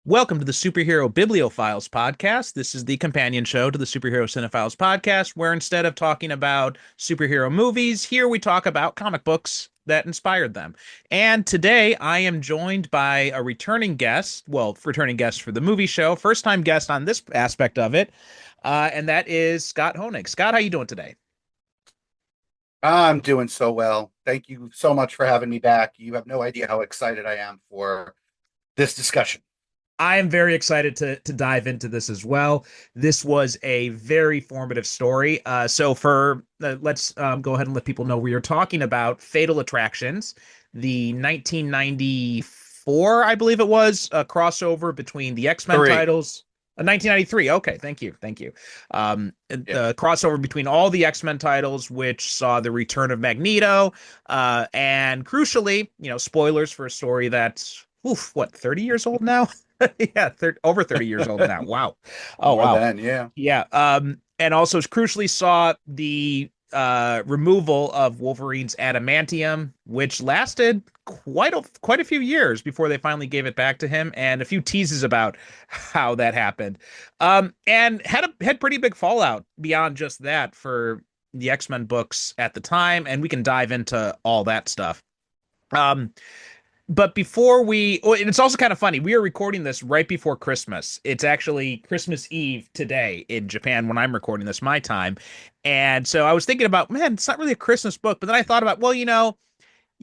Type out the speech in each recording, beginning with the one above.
Welcome to the Superhero Bibliophiles podcast. This is the companion show to the Superhero Cinephiles podcast, where instead of talking about superhero movies, here we talk about comic books that inspired them. And today I am joined by a returning guest, returning guest for the movie show, first time guest on this aspect of it, and that is Scott Honig. Scott, how you doing today? I'm doing so well. Thank you so much for having me back. You have no idea how excited I am for this discussion. I am very excited to dive into this as well. This was a very formative story. So for let's go ahead and let people know we are talking about Fatal Attractions, the 1994, I believe it was, a crossover between the X-Men Three. titles. 1993. Okay, thank you. Yeah. The crossover between all the X-Men titles, which saw the return of Magneto, and crucially, spoilers for a story that's what, 30 years old now? Yeah, over 30 years old now. Wow. Oh, More wow. than, yeah. Yeah. And also crucially saw the removal of Wolverine's adamantium, which lasted quite a few years before they finally gave it back to him, and a few teases about how that happened. And had pretty big fallout beyond just that for the X-Men books at the time, and we can dive into all that stuff. Um, but and it's also kind of funny. We are recording this right before Christmas. It's actually Christmas Eve today in Japan when I'm recording this, my time. And so I was thinking about, man, it's not really a Christmas book. But then I thought about, well, you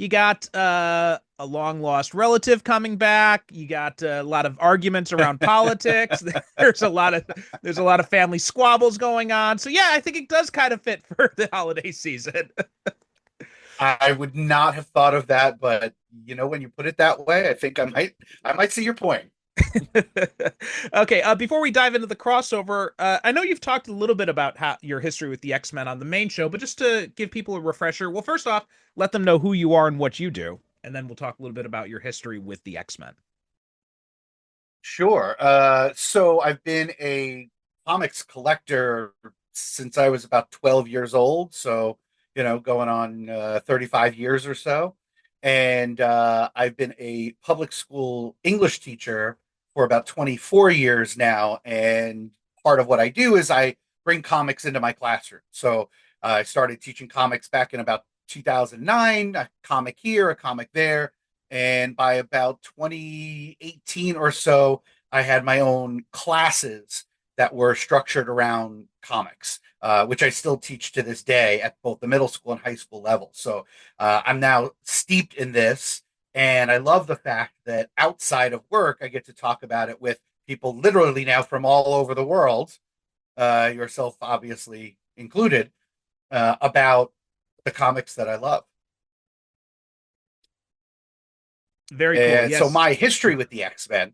got a long lost relative coming back. You got a lot of arguments around politics. There's a lot of family squabbles going on. So yeah, I think it does kind of fit for the holiday season. I would not have thought of that, but when you put it that way, I think I might see your point. Okay, before we dive into the crossover, I know you've talked a little bit about how your history with the X-Men on the main show, but just to give people a refresher, well, first off, let them know who you are and what you do, and then we'll talk a little bit about your history with the X-Men. Sure. So I've been a comics collector since I was about 12 years old. So, going on 35 years or so. And I've been a public school English teacher for about 24 years now. And part of what I do is I bring comics into my classroom. So I started teaching comics back in about 2009, a comic here, a comic there. And by about 2018 or so, I had my own classes that were structured around comics, which I still teach to this day at both the middle school and high school level. So I'm now steeped in this. And I love the fact that outside of work, I get to talk about it with people literally now from all over the world, yourself obviously included, about the comics that I love. Very cool. And so Yes. my history with the X-Men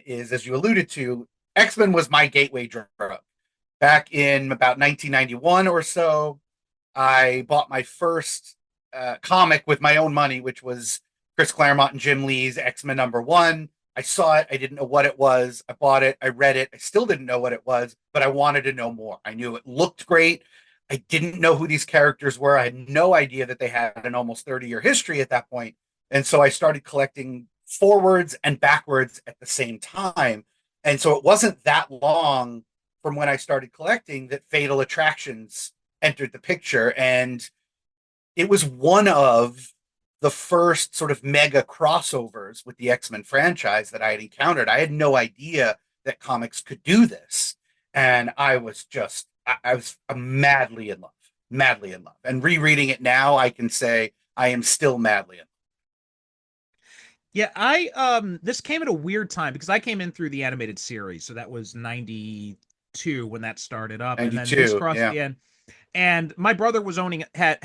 is, as you alluded to, X-Men was my gateway drug. Back in about 1991 or so, I bought my first comic with my own money, which was Chris Claremont and Jim Lee's X-Men #1. I saw it. I didn't know what it was. I bought it. I read it. I still didn't know what it was, but I wanted to know more. I knew it looked great. I didn't know who these characters were. I had no idea that they had an almost 30-year history at that point. And so I started collecting forwards and backwards at the same time. And so it wasn't that long from when I started collecting that Fatal Attractions entered the picture. And it was one of the first sort of mega crossovers with the X-Men franchise that I had encountered. I had no idea that comics could do this. And I was madly in love. And rereading it now, I can say I am still madly in love. Yeah, I this came at a weird time because I came in through the animated series, so that was 92 when that started up, and then this 92, crossed yeah. the end. And my brother was owning had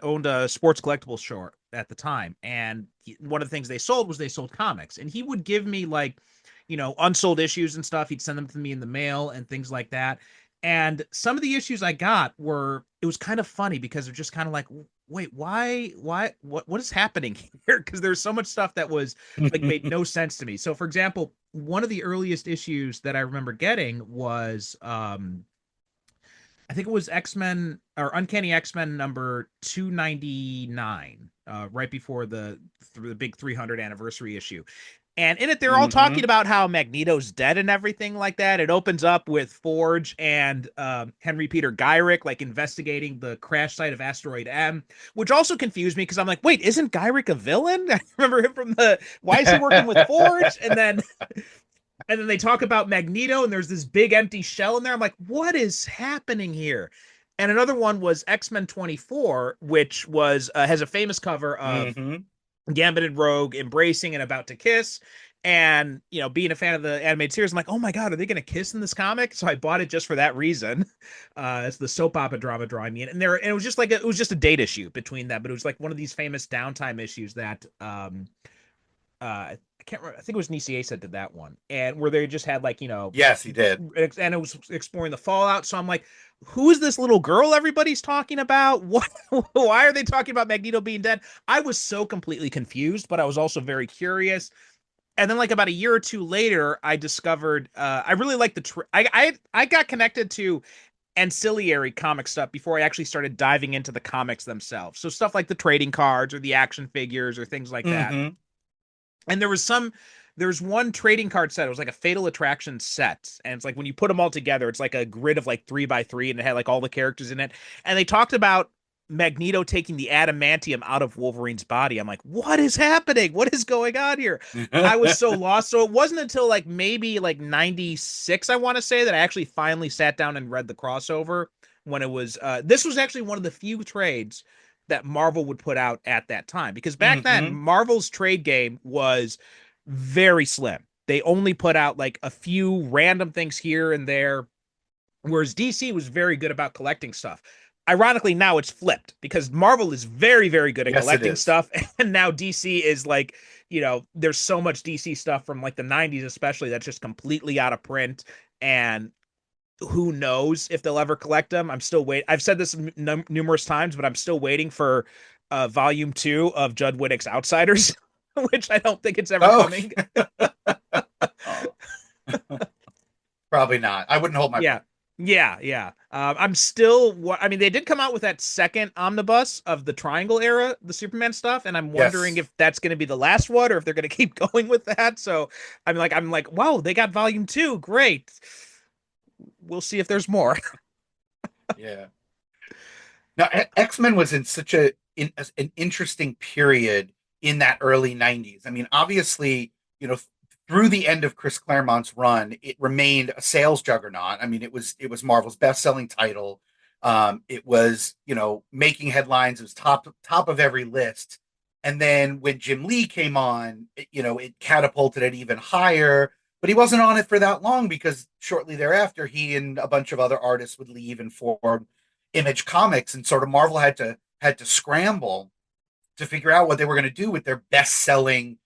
owned a sports collectibles store at the time, and one of the things they sold comics, and he would give me like, unsold issues and stuff. He'd send them to me in the mail and things like that. And some of the issues I got it was kind of funny because they're just kind of like, wait, why, what is happening here? Because there's so much stuff that was like made no sense to me. So, for example, one of the earliest issues that I remember getting was I think it was X-Men or Uncanny X-Men number 299, right before the big 300 anniversary issue. And in it, they're all Mm-hmm. talking about how Magneto's dead and everything like that. It opens up with Forge and Henry Peter Gyrick like investigating the crash site of Asteroid M, which also confused me because I'm like, wait, isn't Gyrick a villain? I remember him from the. Why is he working with Forge? And then they talk about Magneto, and there's this big empty shell in there. I'm like, what is happening here? And another one was X-Men 24, which was has a famous cover of Mm-hmm. Gambit and Rogue embracing and about to kiss. And, being a fan of the animated series, I'm like, oh my God, are they going to kiss in this comic? So I bought it just for that reason. It's the soap opera drama drawing me in. And it was just it was just a date issue between that, but it was like one of these famous downtime issues that, I can't remember. I think it was Nisiesa that did that one. And where they just had like, Yes, he did. and it was exploring the fallout. So I'm like, who is this little girl everybody's talking about? What? Why are they talking about Magneto being dead? I was so completely confused, but I was also very curious. And then, like about a year or two later, I discovered I really like I got connected to ancillary comic stuff before I actually started diving into the comics themselves. So stuff like the trading cards or the action figures or things like that. Mm-hmm. And there's one trading card set. It was like a Fatal Attraction set, and it's like when you put them all together, it's like a grid of like 3x3, and it had like all the characters in it. And they talked about Magneto taking the adamantium out of Wolverine's body. I'm like, what is happening? What is going on here? I was so lost. So it wasn't until like maybe like 96, I want to say, that I actually finally sat down and read the crossover when it was this was actually one of the few trades that Marvel would put out at that time, because back then Mm-hmm. Marvel's trade game was very slim. They only put out like a few random things here and there, whereas DC was very good about collecting stuff. Ironically, now it's flipped because Marvel is very, very good at Yes, it collecting is. stuff, and now DC is like, there's so much DC stuff from like the 90s, especially, that's just completely out of print. And who knows if they'll ever collect them. I'm still wait. I've said this numerous times, but I'm still waiting for volume 2 of Judd Winick's Outsiders, which I don't think it's ever Oh, coming. oh. Probably not. I wouldn't hold my Yeah. breath. Yeah, yeah. I'm still. I mean, they did come out with that second omnibus of the Triangle era, the Superman stuff, and I'm wondering Yes. if that's going to be the last one or if they're going to keep going with that. So I'm like, wow, they got volume 2. Great. We'll see if there's more. Yeah. Now, X-Men was in such an interesting period in that early 90s. I mean, obviously, through the end of Chris Claremont's run, it remained a sales juggernaut. I mean, it was Marvel's best-selling title. It was, making headlines. It was top of every list. And then when Jim Lee came on, it catapulted it even higher. But he wasn't on it for that long because shortly thereafter, he and a bunch of other artists would leave and form Image Comics, and sort of Marvel had to scramble to figure out what they were going to do with their best-selling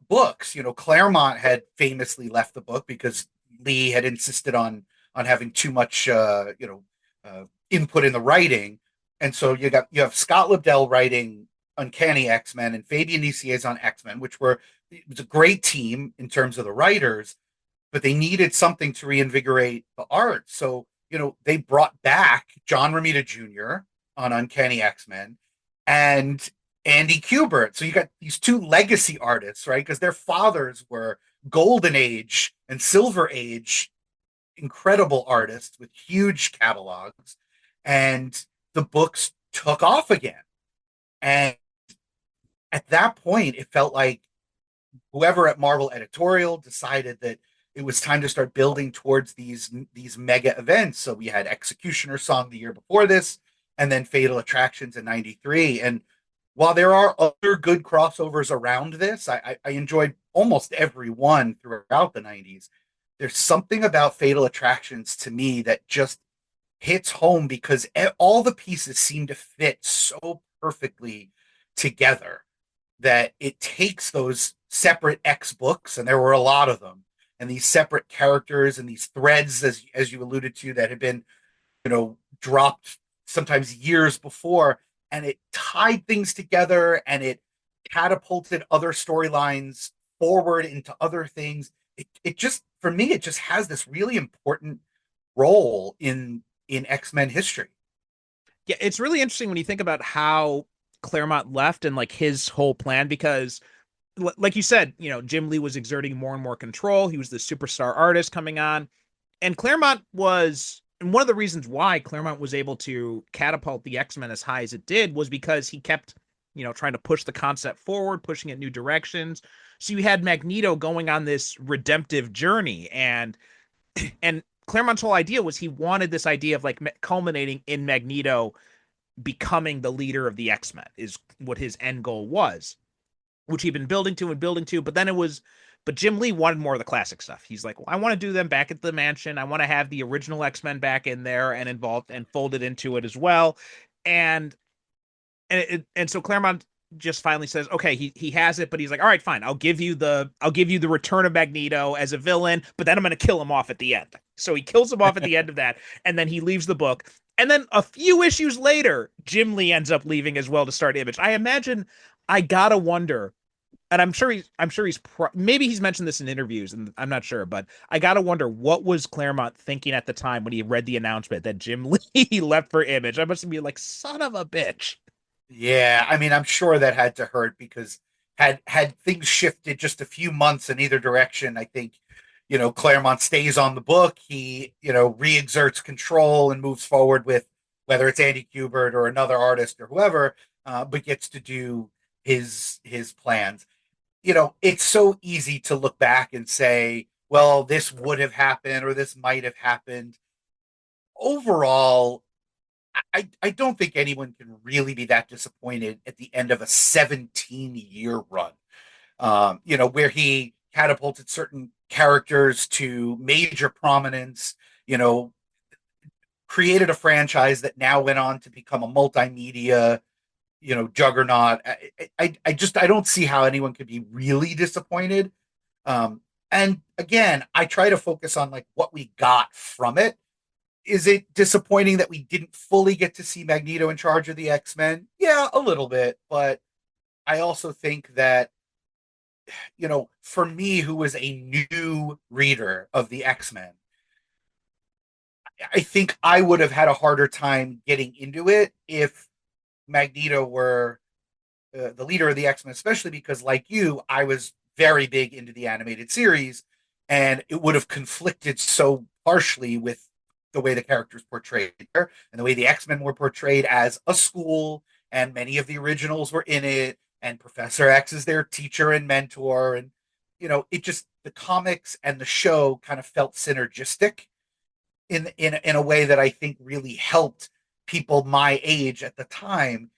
books. Claremont had famously left the book because Lee had insisted on having too much input in the writing, and so you have Scott Lobdell writing Uncanny X-Men and Fabian Nicier's on X-Men, it was a great team in terms of the writers, but they needed something to reinvigorate the art. So, they brought back John Romita Jr. on Uncanny X-Men and Andy Kubert. So you got these two legacy artists, right? Because their fathers were Golden Age and Silver Age incredible artists with huge catalogs. And the books took off again. And at that point, it felt like whoever at Marvel editorial decided that it was time to start building towards these mega events. So we had Executioner Song the year before this, and then Fatal Attractions in '93. And while there are other good crossovers around this, I enjoyed almost every one throughout the '90s. There's something about Fatal Attractions to me that just hits home because all the pieces seem to fit so perfectly together that it takes those separate X books, and there were a lot of them, and these separate characters and these threads, as you alluded to, that had been, dropped sometimes years before, and it tied things together and it catapulted other storylines forward into other things. It just, for me, it just has this really important role in X-Men history. Yeah, it's really interesting when you think about how Claremont left and like his whole plan, because like you said, Jim Lee was exerting more and more control. He was the superstar artist coming on, and Claremont was. And one of the reasons why Claremont was able to catapult the X-Men as high as it did was because he kept, trying to push the concept forward, pushing it new directions. So you had Magneto going on this redemptive journey, and Claremont's whole idea was he wanted this idea of like culminating in Magneto becoming the leader of the X-Men is what his end goal was, which he'd been building to and building to. But Jim Lee wanted more of the classic stuff. He's like, well, I want to do them back at the mansion. I want to have the original X-Men back in there and involved and folded into it as well. And and so Claremont just finally says, okay, he has it, but he's like, all right, fine, I'll give you the return of Magneto as a villain, but then I'm gonna kill him off at the end. So he kills him off at the end of that, and then he leaves the book. And then a few issues later, Jim Lee ends up leaving as well to start Image. I imagine, I gotta wonder, and maybe he's mentioned this in interviews, and I'm not sure, but I gotta wonder what was Claremont thinking at the time when he read the announcement that Jim Lee left for Image. I must be like, son of a bitch. Yeah, I mean, I'm sure that had to hurt because had things shifted just a few months in either direction, I think, Claremont stays on the book. He, re-exerts control and moves forward with whether it's Andy Kubert or another artist or whoever, but gets to do his plans. It's so easy to look back and say, well, this would have happened or this might have happened. Overall, I don't think anyone can really be that disappointed at the end of a 17-year run. Where he catapulted certain characters to major prominence, you know, created a franchise that now went on to become a multimedia, juggernaut. I don't see how anyone could be really disappointed. And again, I try to focus on like what we got from it. Is it disappointing that we didn't fully get to see Magneto in charge of the X-Men? Yeah, a little bit, but I also think that for me, who was a new reader of the X-Men, I think I would have had a harder time getting into it if Magneto were the leader of the X-Men, especially because, like you, I was very big into the animated series, and it would have conflicted so harshly with the way the characters portrayed there and the way the X-Men were portrayed as a school, and many of the originals were in it, and Professor X is their teacher and mentor, and it just the comics and the show kind of felt synergistic in a way that I think really helped people my age at the time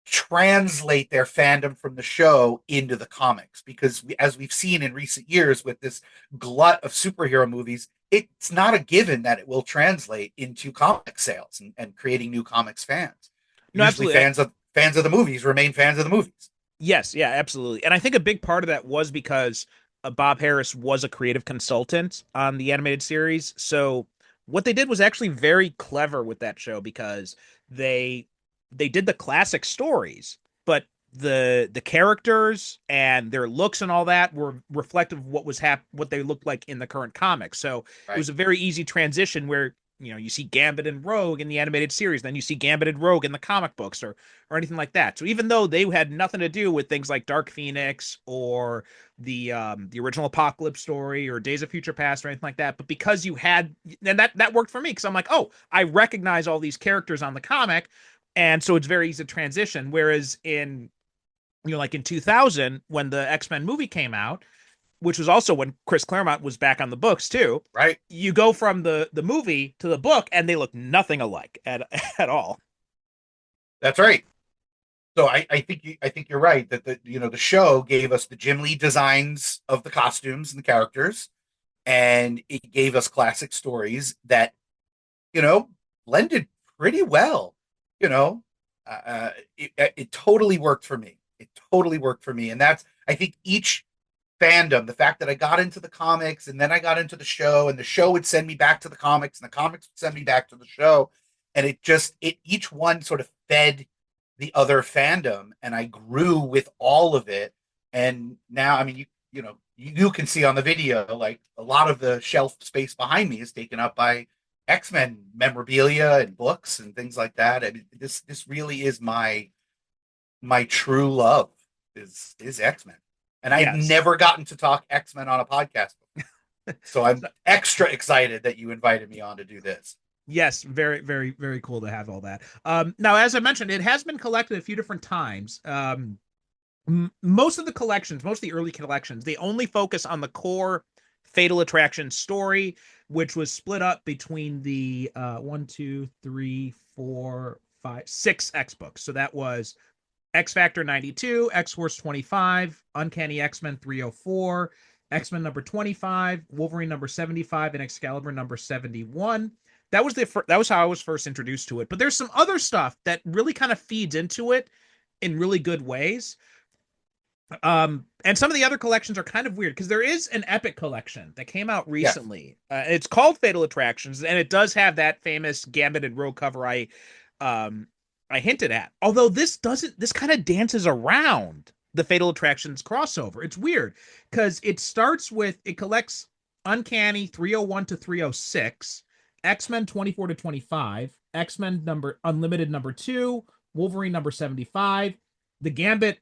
translate their fandom from the show into the comics because as we've seen in recent years with this glut of superhero movies, it's not a given that it will translate into comic sales and creating new comics fans. No, Usually absolutely. fans of the movies remain fans of the movies. Yes, yeah, absolutely. And I think a big part of that was because Bob Harris was a creative consultant on the animated series. So what they did was actually very clever with that show because they they did the classic stories, but the characters and their looks and all that were reflective of what they looked like in the current comics. So it Right. was a very easy transition where you see Gambit and Rogue in the animated series, then you see Gambit and Rogue in the comic books, or anything like that. So even though they had nothing to do with things like Dark Phoenix or the original Apocalypse story or Days of Future Past or anything like that, but because you had, and that worked for me because I'm like, oh, I recognize all these characters on the comic, and so it's very easy to transition. Whereas in like in 2000 when the X-Men movie came out, which was also when Chris Claremont was back on the books too, Right. you go from the movie to the book and they look nothing alike at all. That's right. So I think you're right that the show gave us the Jim Lee designs of the costumes and the characters, and it gave us classic stories that you know blended pretty well. You know, it totally worked for me. It totally worked for me, and that's I think each fandom, the fact that I got into the comics and then I got into the show, and the show would send me back to the comics, and the comics would send me back to the show, and it each one sort of fed the other fandom, and I grew with all of it. And now, I mean, you can see on the video, like a lot of the shelf space behind me is taken up by X-Men memorabilia and books and things like that. I mean, this really is my true love is X-Men. And I've Yes. never gotten to talk X-Men on a podcast before. So I'm extra excited that you invited me on to do this. Yes, very, very, very cool to have all that. Now, as I mentioned, it has been collected a few different times. Most of the collections, most of the early collections, they only focus on the core Fatal Attraction story, which was split up between the one, two, three, four, five, six X books. So that was X Factor 92, X Force 25, Uncanny X-Men 304, X-Men number 25, Wolverine number 75, and Excalibur number 71. That was how I was first introduced to it. But there's some other stuff that really kind of feeds into it in really good ways. And some of the other collections are kind of weird because there is an Epic collection that came out Yes. recently. It's called Fatal Attractions, and it does have that famous Gambit and Rogue cover um I hinted at. Although this doesn't, this kind of dances around the Fatal Attractions crossover. It's weird because it collects Uncanny 301 to 306, X-Men 24 to 25, X-Men number Unlimited number 2, Wolverine number 75, the Gambit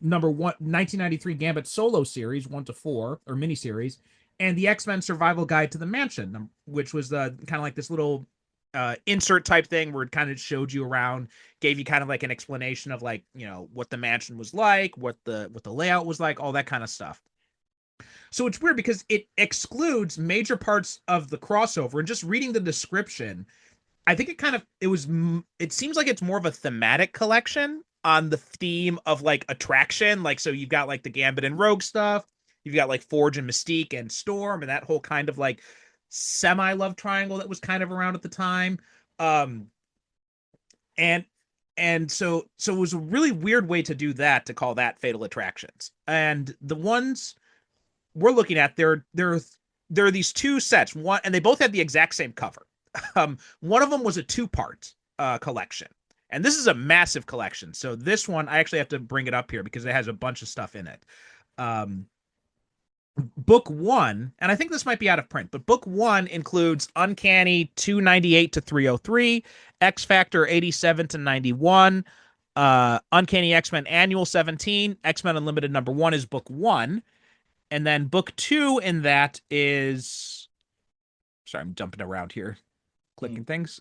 number one 1993 Gambit solo series 1 to 4 or miniseries, and the X-Men Survival Guide to the Mansion, which was the kind of like this little insert type thing where it kind of showed you around, gave you kind of like an explanation of like, you know, what the mansion was like, what the layout was like, all that kind of stuff. So it's weird because it excludes major parts of the crossover, and just reading the description, I think it seems like it's more of a thematic collection on the theme of like attraction. Like, so you've got like the Gambit and Rogue stuff, you've got like Forge and Mystique and Storm, and that whole kind of like semi love triangle that was kind of around at the time. Um, and so it was a really weird way to do that, to call that Fatal Attractions. And the ones we're looking at, there are these two sets, one, and they both had the exact same cover. One of them was a two-part collection, and this is a massive collection. So this one, I actually have to bring it up here because it has a bunch of stuff in it. Um, book one, and I think this might be out of print, but book one includes Uncanny 298 to 303, X Factor 87 to 91, Uncanny X-Men Annual 17, X-Men Unlimited number one is book one, and then book two in that is, sorry, I'm jumping around here, Mm. clicking things.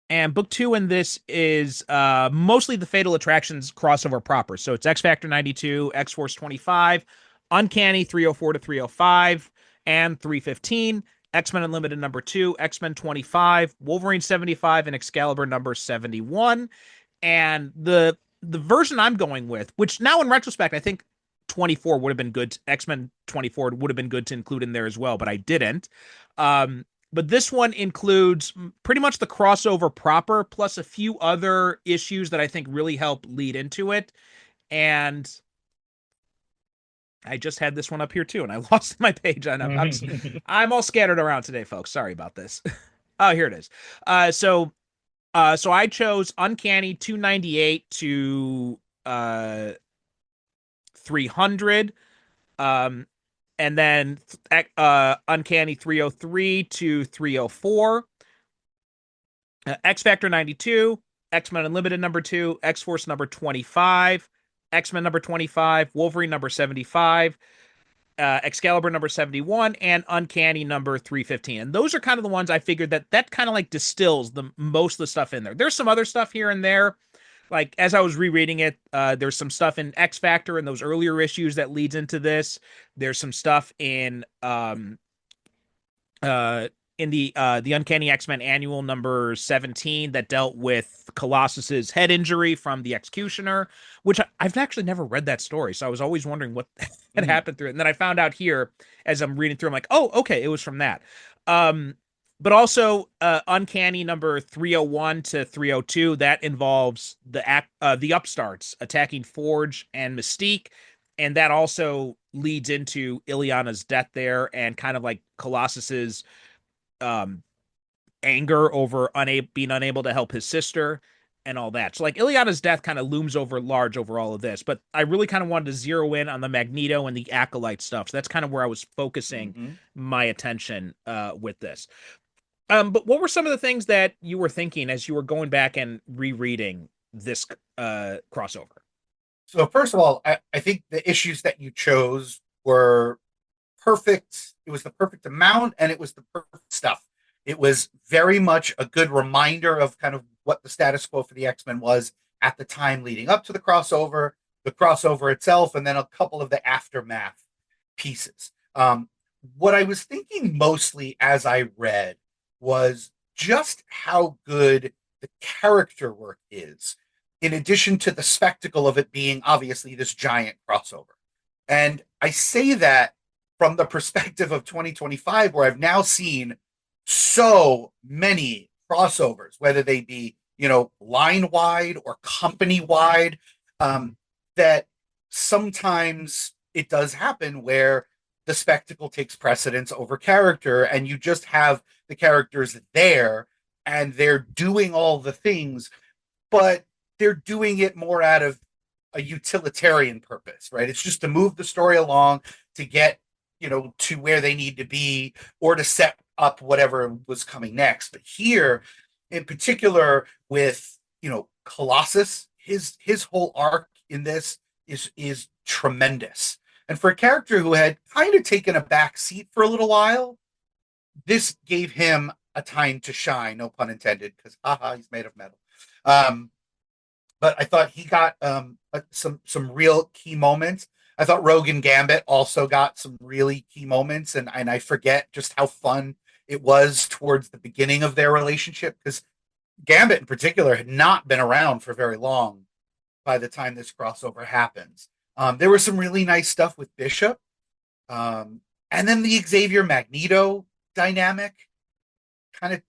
And book two in this is mostly the Fatal Attractions crossover proper. So it's X Factor 92, X Force 25, Uncanny 304 to 305, and 315, X Men Unlimited number 2, X Men 25, Wolverine 75, and Excalibur number 71. And the version I'm going with, which now in retrospect, I think 24 would have been good. X-Men 24 would have been good to include in there as well, but I didn't. But this one includes pretty much the crossover proper, plus a few other issues that I think really help lead into it. And I just had this one up here too, and I lost my page. And I'm all scattered around today, folks. Sorry about this. Oh, here it is. So I chose Uncanny 298 to 300. Um, and then Uncanny 303 to 304, X Factor 92, X Men Unlimited number 2, X Force number 25, X Men number 25, Wolverine number 75, Excalibur number 71, and Uncanny number 315. And those are kind of the ones I figured that kind of like distills the most of the stuff in there. There's some other stuff here and there. Like as I was rereading it, there's some stuff in X Factor and those earlier issues that leads into this. There's some stuff uh in the Uncanny X-Men Annual number 17 that dealt with Colossus's head injury from the Executioner, which I've actually never read that story, so I was always wondering what had Mm. happened through it. And then I found out here as I'm reading through, I'm like, oh, okay, it was from that. But also Uncanny number 301 to 302, that involves the upstarts attacking Forge and Mystique, and that also leads into Ileana's death there, and kind of like Colossus's um anger over being unable to help his sister and all that. So like Ileana's death kind of looms over large over all of this, but I really kind of wanted to zero in on the Magneto and the Acolyte stuff. So that's kind of where I was focusing Mm-hmm. my attention with this. But what were some of the things that you were thinking as you were going back and rereading this crossover. So first of all, I think the issues that you chose were perfect. It was the perfect amount and it was the perfect stuff. It was very much a good reminder of kind of what the status quo for the X-Men was at the time leading up to the crossover itself, and then a couple of the aftermath pieces. What I was thinking mostly as I read was just how good the character work is, in addition to the spectacle of it being obviously this giant crossover. And I say that from the perspective of 2025, where I've now seen so many crossovers, whether they be, line wide or company wide, that sometimes it does happen where the spectacle takes precedence over character, and you just have the characters there and they're doing all the things, but they're doing it more out of a utilitarian purpose, right? It's just to move the story along, to get, to where they need to be, or to set up whatever was coming next. But here, in particular, with Colossus, his whole arc in this is tremendous. And for a character who had kind of taken a back seat for a little while, this gave him a time to shine, no pun intended, because haha, he's made of metal. Um, but I thought he got some real key moments. I thought Rogue and Gambit also got some really key moments, and I forget just how fun it was towards the beginning of their relationship, because Gambit in particular had not been around for very long by the time this crossover happens. There was some really nice stuff with Bishop, and then the Xavier Magneto dynamic kind of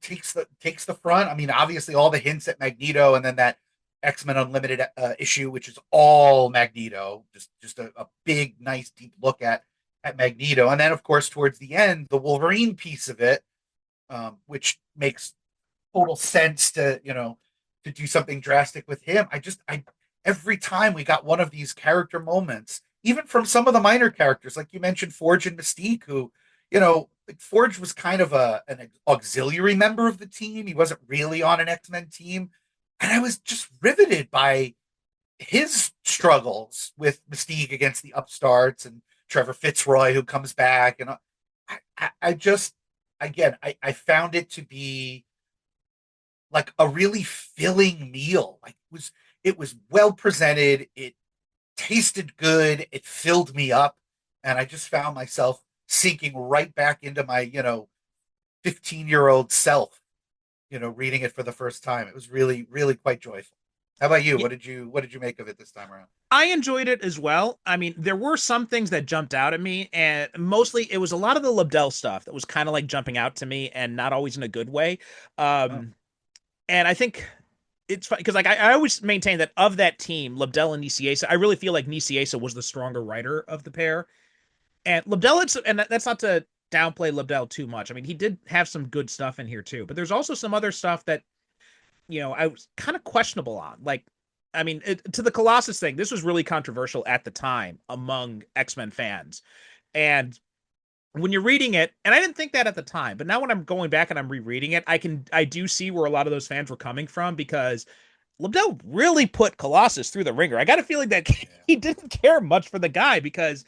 takes the front. I mean, obviously all the hints at Magneto, and then that X-Men Unlimited issue, which is all Magneto, just a big, nice, deep look at Magneto, and then of course towards the end, the Wolverine piece of it, which makes total sense to to do something drastic with him. I every time we got one of these character moments, even from some of the minor characters, like you mentioned, Forge and Mystique, who like Forge was kind of an auxiliary member of the team. He wasn't really on an X-Men team. And I was just riveted by his struggles with Mystique against the upstarts, and Trevor Fitzroy, who comes back. And I just, again, I found it to be like a really filling meal. Like it was well presented. It tasted good. It filled me up. And I just found myself sinking right back into my, 15-year-old self, reading it for the first time. It was really, really quite joyful. How about you? Yeah, What did you make of it this time around? I enjoyed it as well. I mean, there were some things that jumped out at me, and mostly it was a lot of the Lobdell stuff that was kind of like jumping out to me, and not always in a good way. Oh, And I think it's funny because, like, I always maintain that of that team, Lobdell and Niciesa, I really feel like Niciesa was the stronger writer of the pair. And Lobdell, and that's not to downplay Lobdell too much. I mean, he did have some good stuff in here too, but there's also some other stuff that I was kind of questionable on. Like, I mean, to the Colossus thing, this was really controversial at the time among X-Men fans. And when you're reading it, and I didn't think that at the time, but now when I'm going back and I'm rereading it, I do see where a lot of those fans were coming from, because Lobdell really put Colossus through the ringer. I got a feeling that yeah. he didn't care much for the guy, because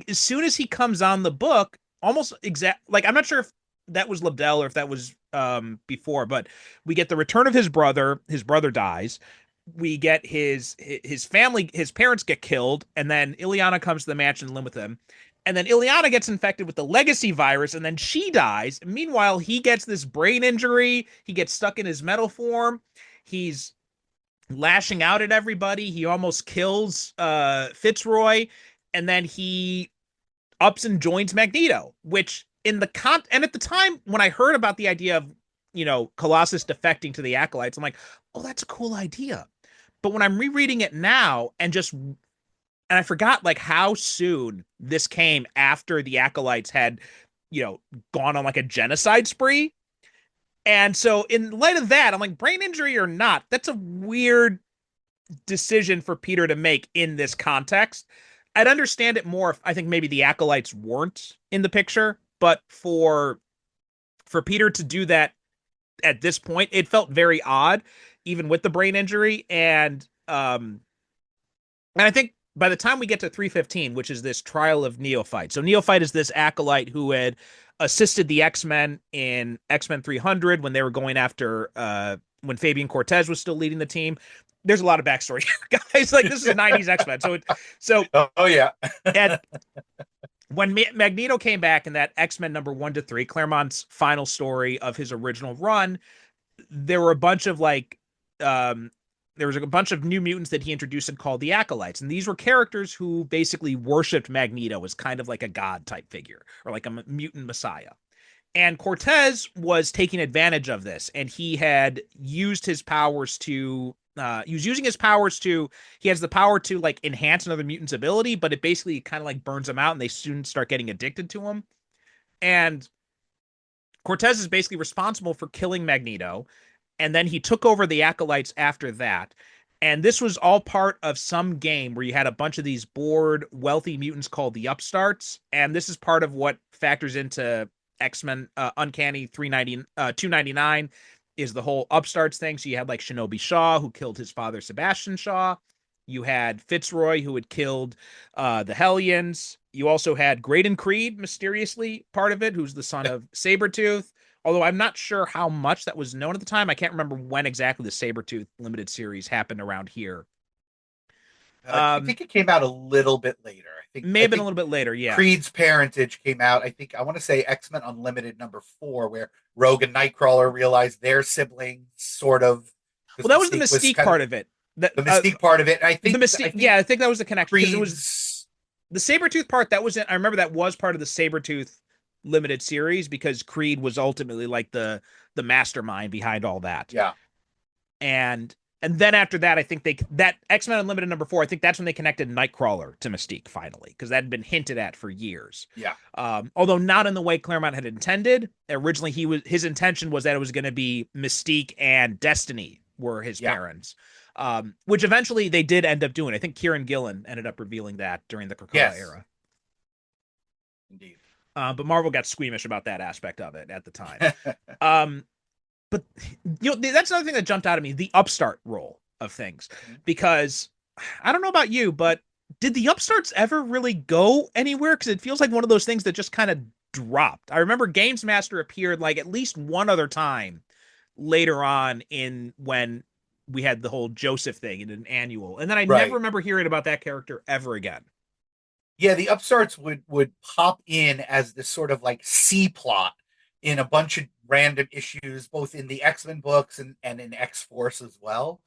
as soon as he comes on the book, almost exact, like, I'm not sure if that was Lobdell or if that was before, but we get the return of his brother. His brother dies. We get his family, his parents get killed, and then Ileana comes to the mansion to live with him. And then Ileana gets infected with the legacy virus, and then she dies. Meanwhile, he gets this brain injury. He gets stuck in his metal form. He's lashing out at everybody. He almost kills Fitzroy, and then he ups and joins Magneto, which in the and at the time when I heard about the idea of Colossus defecting to the Acolytes, I'm like, oh, that's a cool idea. But when I'm rereading it now, and I forgot like how soon this came after the Acolytes had gone on like a genocide spree. And so in light of that, I'm like, brain injury or not, that's a weird decision for Peter to make in this context. I'd understand it more if I think maybe the Acolytes weren't in the picture, but for Peter to do that at this point, it felt very odd. even with the brain injury. And I think by the time we get to 315, which is this trial of Neophyte. So Neophyte is this acolyte who had assisted the X-Men in X-Men 300 when they were going after when Fabian Cortez was still leading the team. There's a lot of backstory, guys. Like this is 90s X-Men. So Oh yeah. at when Magneto came back in that X-Men number 1 to 3, Claremont's final story of his original run, there were a bunch of um there was a bunch of new mutants that he introduced and called the Acolytes. And these were characters who basically worshipped Magneto as kind of like a god type figure or like a mutant messiah. And Cortez was taking advantage of this, and he had used his powers to he was using his powers to he has the power to like enhance another mutant's ability, but it basically kind of like burns them out and they soon start getting addicted to him. And Cortez is basically responsible for killing Magneto, and then he took over the Acolytes after that. And this was all part of some game where you had a bunch of these bored, wealthy mutants called the Upstarts, and this is part of what factors into X-Men Uncanny 299 is the whole Upstarts thing. So you had like Shinobi Shaw, who killed his father Sebastian Shaw. You had Fitzroy, who had killed the Hellions. You also had Graydon Creed, mysteriously part of it, who's the son of Sabretooth. Although I'm not sure how much that was known at the time. I can't remember when exactly the Sabretooth limited series happened around here. I think it came out a little bit later. I think May I have been a think little bit later, yeah. Creed's parentage came out. I think I want to say X-Men Unlimited number 4, where Rogue and Nightcrawler realized their siblings, sort of, Well, because that was the Mystique was Mystique kind of part of it. That the Mystique part of it. the I Mystique, think yeah, I think that was the connection because it was Creed's the Sabretooth part that was I remember that was part of the Sabretooth limited series because Creed was ultimately like the mastermind behind all that. yeah, And and then after that, I think that X-Men Unlimited number 4, I think that's when they connected Nightcrawler to Mystique finally, because that had been hinted at for years. yeah, Although not in the way Claremont had intended. Originally, his intention was that it was going to be Mystique and Destiny were his yeah, parents, which eventually they did end up doing. I think Kieran Gillen ended up revealing that during the Krakoa yes, era. indeed. But Marvel got squeamish about that aspect of it at the time. Um, but that's another thing that jumped out at me, the upstart role of things, because I don't know about you, but did the upstarts ever really go anywhere? Because it feels like one of those things that just kind of dropped. I remember Games Master appeared like at least one other time later on in when we had the whole Joseph thing in an annual, and then I never Right. remember hearing about that character ever again. Yeah, the upstarts would pop in as this sort of like C plot in a bunch of random issues, both in the X-Men books and in X-Force as well.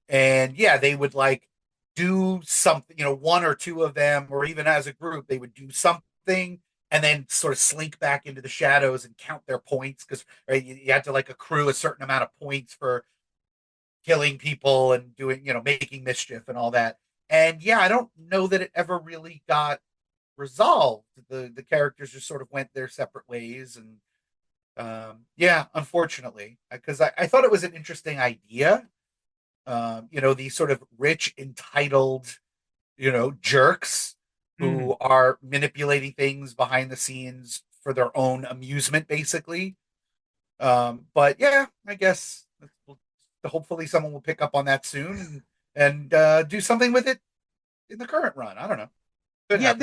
And yeah, they would like do something, one or two of them, or even as a group, they would do something and then sort of slink back into the shadows and count their points because right, you had to like accrue a certain amount of points for killing people and doing, making mischief and all that. And yeah, I don't know that it ever really got resolved. The characters just sort of went their separate ways, and yeah, unfortunately, because I thought it was an interesting idea. These sort of rich, entitled, jerks Mm. who are manipulating things behind the scenes for their own amusement, basically. But yeah, I guess hopefully someone will pick up on that soon and do something with it in the current run. I don't know. Could Yeah, happen.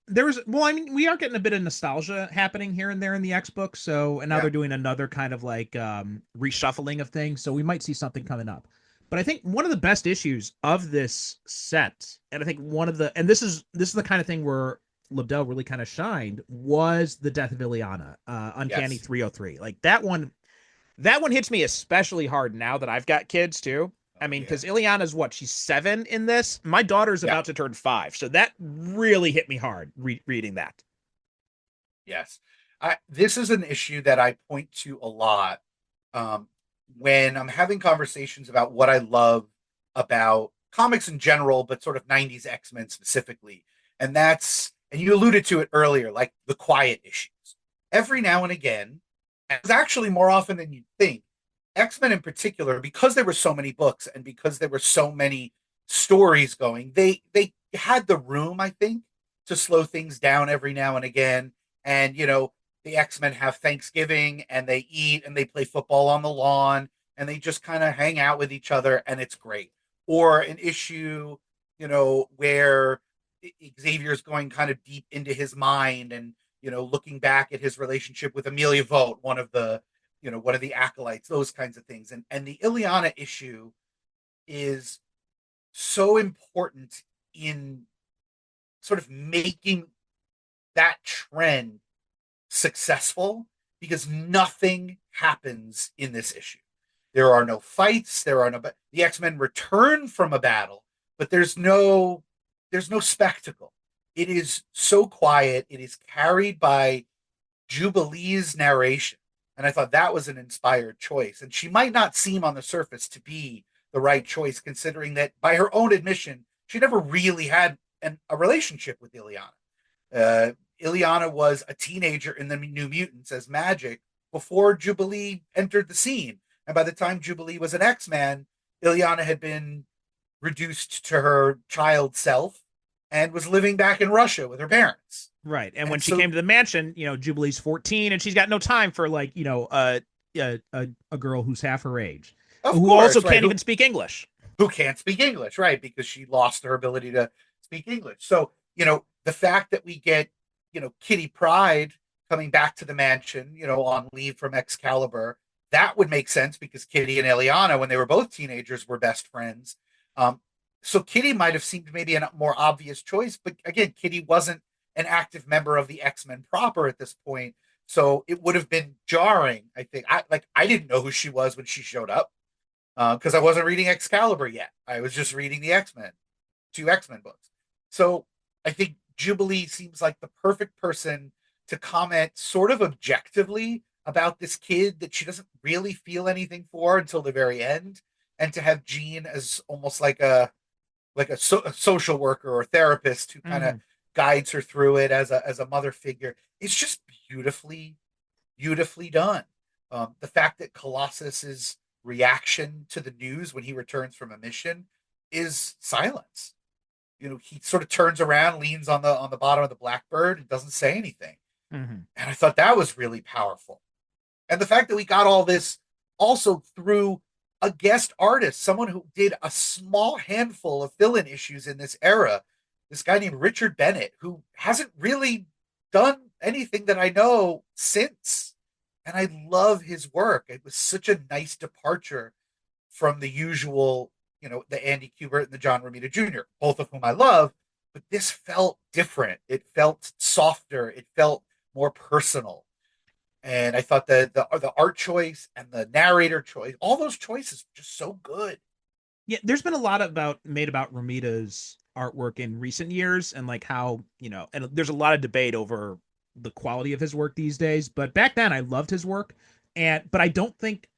there was well, I mean, we are getting a bit of nostalgia happening here and there in the X book. So and now Yeah. they're doing another kind of like reshuffling of things. So we might see something coming up. But I think one of the best issues of this set, and I think one of the and this is the kind of thing where Lebdell really kind of shined, was the death of Ileana, Uncanny Yes. 303. Like that one hits me especially hard now that I've got kids too. I Oh mean, yeah. because Ileana's what? She's 7 in this. My daughter's Yeah. about to turn 5. So that really hit me hard reading that. Yes. This is an issue that I point to a lot um, when I'm having conversations about what I love about comics in general, but sort of 90s X-Men specifically. And you alluded to it earlier, like the quiet issues. Every now and again, it's actually more often than you'd think, X-Men in particular, because there were so many books and because there were so many stories going, they had the room, I think, to slow things down every now and again. And the X-Men have Thanksgiving and they eat and they play football on the lawn and they just kind of hang out with each other, and it's great. Or an issue, where Xavier's going kind of deep into his mind, and looking back at his relationship with Amelia Vogt, one of the acolytes, those kinds of things. And the Ileana issue is so important in sort of making that trend successful, because nothing happens in this issue. There are no fights. The X-Men return from a battle, but there's no spectacle. It is so quiet. It is carried by Jubilee's narration. And I thought that was an inspired choice. And she might not seem on the surface to be the right choice, considering that by her own admission, she never really had a relationship with Ileana. Ileana was a teenager in the New Mutants as Magic before Jubilee entered the scene. And by the time Jubilee was an X-Man, Ileana had been reduced to her child self and was living back in Russia with her parents. Right. And when And she so, came to the mansion, Jubilee's 14 and she's got no time for like, a girl who's half her age, of who also course, right, can't even speak English. who can't speak English, right? Because she lost her ability to speak English. So, the fact that we get, Kitty Pryde coming back to the mansion, on leave from Excalibur, that would make sense because Kitty and Ileana, when they were both teenagers, were best friends. Um, so Kitty might have seemed maybe a more obvious choice, but again, Kitty wasn't an active member of the X-Men proper at this point. So it would have been jarring, I think. I didn't know who she was when she showed up, because I wasn't reading Excalibur yet. I was just reading the X-Men, 2 X-Men books. So I think Jubilee seems like the perfect person to comment sort of objectively about this kid that she doesn't really feel anything for until the very end, and to have Jean as almost like a social worker or therapist who kind of Mhm. guides her through it as a mother figure. It's just beautifully done. The fact that Colossus's reaction to the news when he returns from a mission is silence. He sort of turns around, leans on the bottom of the Blackbird, and doesn't say anything. Mhm. And I thought that was really powerful. And the fact that we got all this also through a guest artist, someone who did a small handful of fill-in issues in this era, this guy named Richard Bennett, who hasn't really done anything that I know since. And I love his work. It was such a nice departure from the usual, the Andy Kubert and the John Romita Jr., both of whom I love, but this felt different. It felt softer. It felt more personal. And I thought the art choice and the narrator choice, all those choices were just so good. Yeah, there's been a lot made about Romita's artwork in recent years and like how, and there's a lot of debate over the quality of his work these days, but back then I loved his work but I don't think,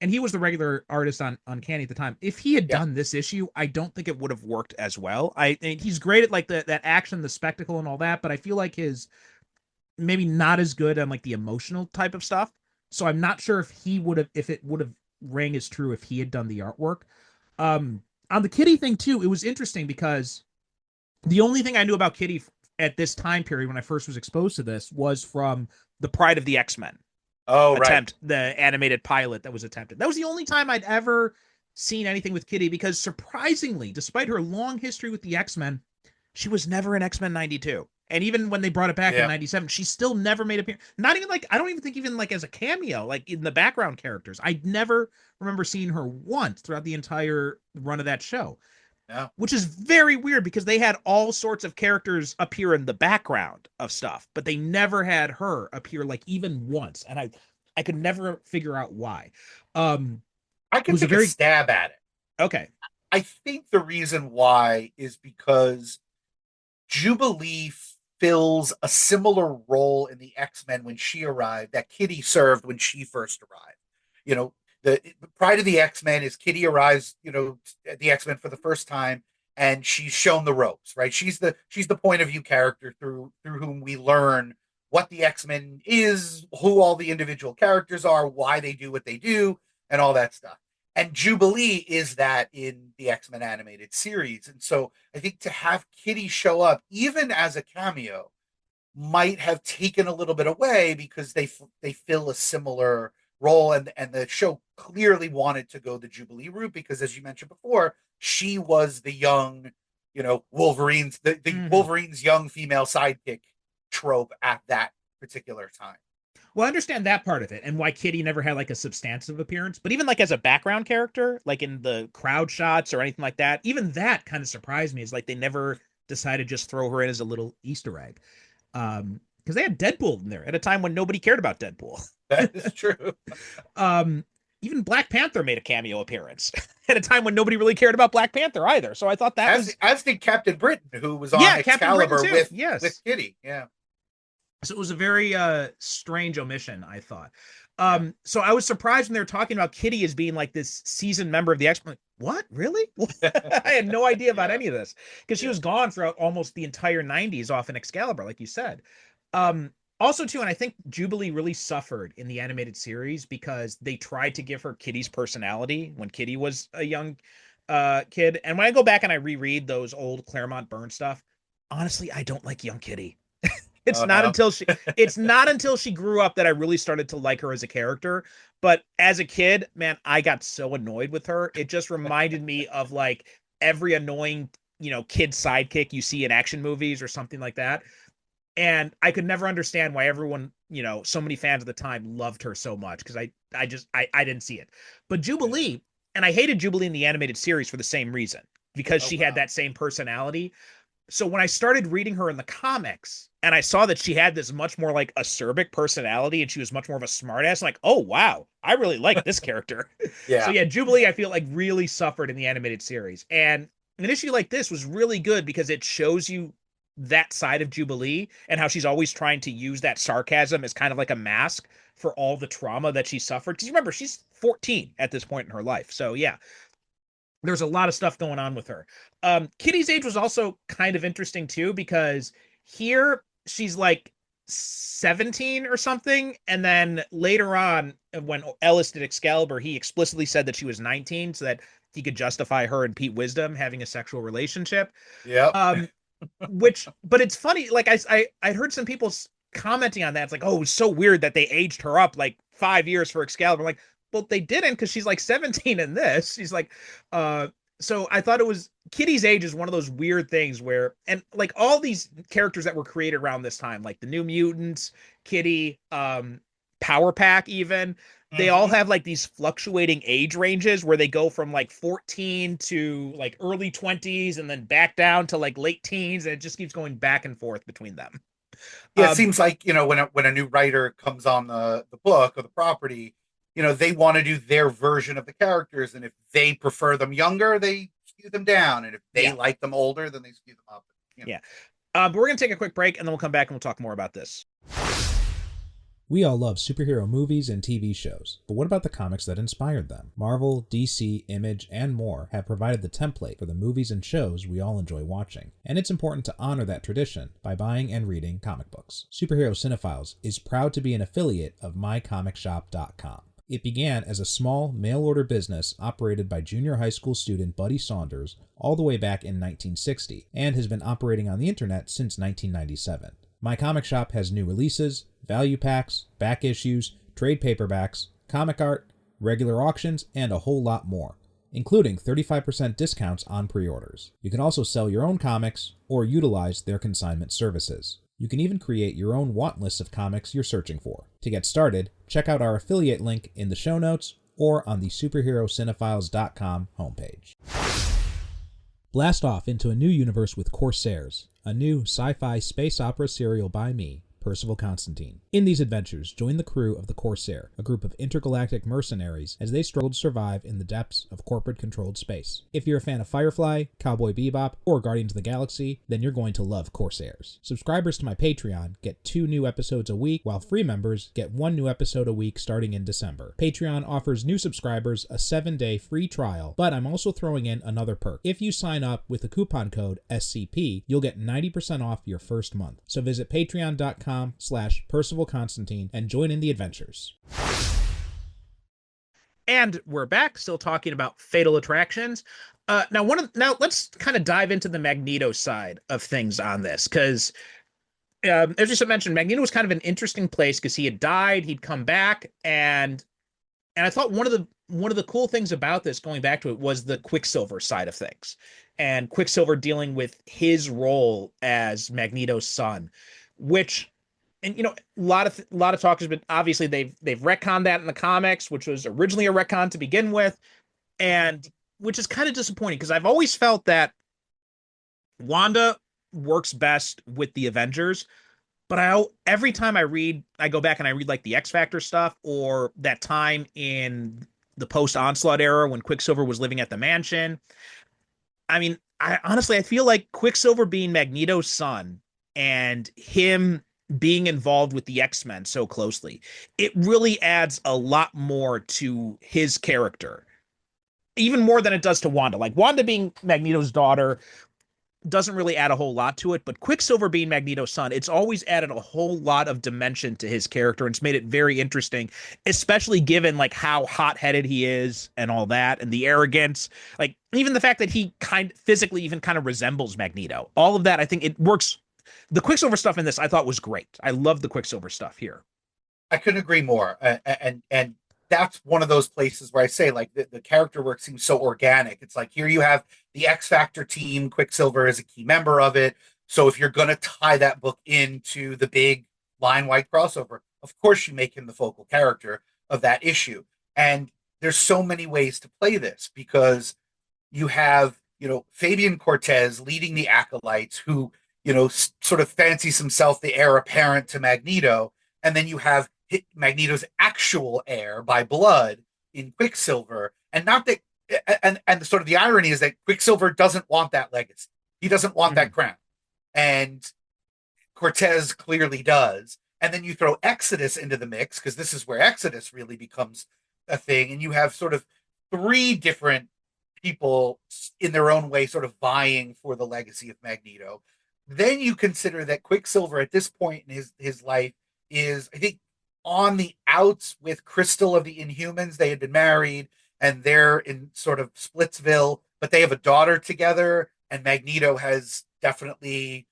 and he was the regular artist on Uncanny at the time. If he had Yeah, done this issue, I don't think it would have worked as well. And he's great at like that action, the spectacle and all that, but I feel like his maybe not as good on like the emotional type of stuff. So I'm not sure if it would have rang as true if he had done the artwork. On the Kitty thing too, it was interesting because the only thing I knew about Kitty at this time period when I first was exposed to this was from the Pride of the X-Men oh right. attempt, the animated pilot that was attempted. That was the only time I'd ever seen anything with Kitty because surprisingly, despite her long history with the X-Men, she was never in X-Men 92. And even when they brought it back in Yeah, 97, she still never made appearance. Not even like, I don't even think even like as a cameo, like in the background characters. I never remember seeing her once throughout the entire run of that show, no, which is very weird because they had all sorts of characters appear in the background of stuff, but they never had her appear like even once. And I could never figure out why. I It can was a take a very, stab at it. okay. I think the reason why is because Jubilee fills a similar role in the X-Men when she arrived that Kitty served when she first arrived. You know, the Pride of the X-Men is Kitty arrives, at the X-Men for the first time, and she's shown the ropes, right? She's the point of view character through whom we learn what the X-Men is, who all the individual characters are, why they do what they do, and all that stuff. And Jubilee is that in the X-Men animated series. And so I think to have Kitty show up, even as a cameo, might have taken a little bit away because they fill a similar role, and the show clearly wanted to go the Jubilee route because, as you mentioned before, she was the young, Wolverine's the Mhm. Wolverine's young female sidekick trope at that particular time. Well, I understand that part of it and why Kitty never had like a substantive appearance, but even like as a background character, like in the crowd shots or anything like that, even that kind of surprised me. Is like they never decided to just throw her in as a little Easter egg. Because they had Deadpool in there at a time when nobody cared about Deadpool. That is true. um, Even Black Panther made a cameo appearance at a time when nobody really cared about Black Panther either. So I thought that As was, as did Captain Britain, who was on yeah, Captain Britain Excalibur too. with Yes. Kitty. Yeah, So it was a very strange omission, I thought. yeah. So I was surprised when they were talking about Kitty as being like this seasoned member of the X-Men. Like, what? Really? I had no idea about Yeah, any of this because she yeah. was gone throughout almost the entire 90s off in Excalibur, like you said. Also, too, and I think Jubilee really suffered in the animated series because they tried to give her Kitty's personality when Kitty was a young kid. And when I go back and I reread those old Claremont Burn stuff, honestly, I don't like young Kitty. Oh no. It's not until she grew up that I really started to like her as a character. But as a kid, man, I got so annoyed with her. It just reminded me of like every annoying, kid sidekick you see in action movies or something like that. And I could never understand why everyone, so many fans at the time loved her so much because I didn't see it. But Yeah. Jubilee, and I hated Jubilee in the animated series for the same reason because Oh she had wow. that same personality. So when I started reading her in the comics and I saw that she had this much more like acerbic personality and she was much more of a smartass, I'm like, oh wow, I really like this character. So Yeah. yeah, Jubilee I feel like really suffered in the animated series. And an issue like this was really good because it shows you that side of Jubilee and how she's always trying to use that sarcasm as kind of like a mask for all the trauma that she suffered. Because you remember, she's 14 at this point in her life. So yeah, there's a lot of stuff going on with her. Kitty's age was also kind of interesting too because here she's like 17 or something, and then later on, when Ellis did Excalibur, he explicitly said that she was 19 so that he could justify her and Pete Wisdom having a sexual relationship. Yep. Um, but it's funny. Like I heard some people commenting on that. It's like, oh, it was so weird that they aged her up like 5 years for Excalibur. I'm like, well, they didn't because she's like 17 in this. She's like, uh, so I thought it was Kitty's age is one of those weird things where, and like all these characters that were created around this time, like the New Mutants, Kitty, Power Pack, even they all Mm-hmm. have like these fluctuating age ranges where they go from like 14 to like early 20s and then back down to like late teens, and it just keeps going back and forth between them. Yeah, it Um, seems like when a new writer comes on the book or the property, they want to do their version of the characters, and if they prefer them younger, they skew them down, and if they yeah, like them older, then they skew them up. yeah. But we're gonna take a quick break and then we'll come back and we'll talk more about this. We all love superhero movies and TV shows, but what about the comics that inspired them? Marvel, DC, Image, and more have provided the template for the movies and shows we all enjoy watching, and it's important to honor that tradition by buying and reading comic books. Superhero Cinephiles is proud to be an affiliate of mycomicshop.com. It began as a small mail-order business operated by junior high school student Buddy Saunders all the way back in 1960, and has been operating on the internet since 1997. My Comic Shop has new releases, value packs, back issues, trade paperbacks, comic art, regular auctions, and a whole lot more, including 35% discounts on pre-orders. You can also sell your own comics or utilize their consignment services. You can even create your own want list of comics you're searching for. To get started, check out our affiliate link in the show notes or on the superherocinephiles.com homepage. Blast off into a new universe with Corsairs, a new sci-fi space opera serial by me, Percival Constantine. In these adventures, join the crew of the Corsair, a group of intergalactic mercenaries, as they struggle to survive in the depths of corporate-controlled space. If you're a fan of Firefly, Cowboy Bebop, or Guardians of the Galaxy, then you're going to love Corsairs. Subscribers to my Patreon get 2 new episodes a week, while free members get 1 new episode a week starting in December. Patreon offers new subscribers a 7-day free trial, but I'm also throwing in another perk. If you sign up with the coupon code SCP, you'll get 90% off your first month. So visit patreon.com/Percival Constantine and join in the adventures. And we're back, still talking about Fatal Attractions. Now let's kind of dive into the Magneto side of things on this, because as you mentioned, Magneto was kind of an interesting place because he had died, he'd come back, and And I thought one of the cool things about this, going back to it, was the Quicksilver side of things, and Quicksilver dealing with his role as Magneto's son, which, and a lot of talk has been, obviously they've retconned that in the comics, which was originally a retcon to begin with, and which is kind of disappointing because I've always felt that Wanda works best with the Avengers, but every time I go back and I read like the X Factor stuff or that time in the post Onslaught era when Quicksilver was living at the mansion. I mean, I honestly I feel like Quicksilver being Magneto's son and him being involved with the X-Men so closely, it really adds a lot more to his character. Even more than it does to Wanda. Like Wanda being Magneto's daughter doesn't really add a whole lot to it, but Quicksilver being Magneto's son, it's always added a whole lot of dimension to his character, and it's made it very interesting, especially given like how hot-headed he is and all that, and the arrogance, like even the fact that he physically even kind of resembles Magneto. All of that, I think it works. The Quicksilver stuff in this, I thought was great. I love the Quicksilver stuff here. I couldn't agree more. And that's one of those places where I say like the character work seems so organic. It's like here you have the X Factor team, Quicksilver is a key member of it. So if you're gonna tie that book into the big line wide crossover, of course you make him the focal character of that issue. And there's so many ways to play this because you have, Fabian Cortez leading the acolytes who, sort of fancies himself the heir apparent to Magneto. And then you have Magneto's actual heir by blood in Quicksilver. And not that, and sort of the irony is that Quicksilver doesn't want that legacy. He doesn't want that crown. And Cortez clearly does. And then you throw Exodus into the mix because this is where Exodus really becomes a thing. And you have sort of three different people in their own way sort of vying for the legacy of Magneto. Then you consider that Quicksilver at this point in his life is, I think, on the outs with Crystal of the Inhumans. They had been married and they're in sort of Splitsville, but they have a daughter together. And Magneto has definitely,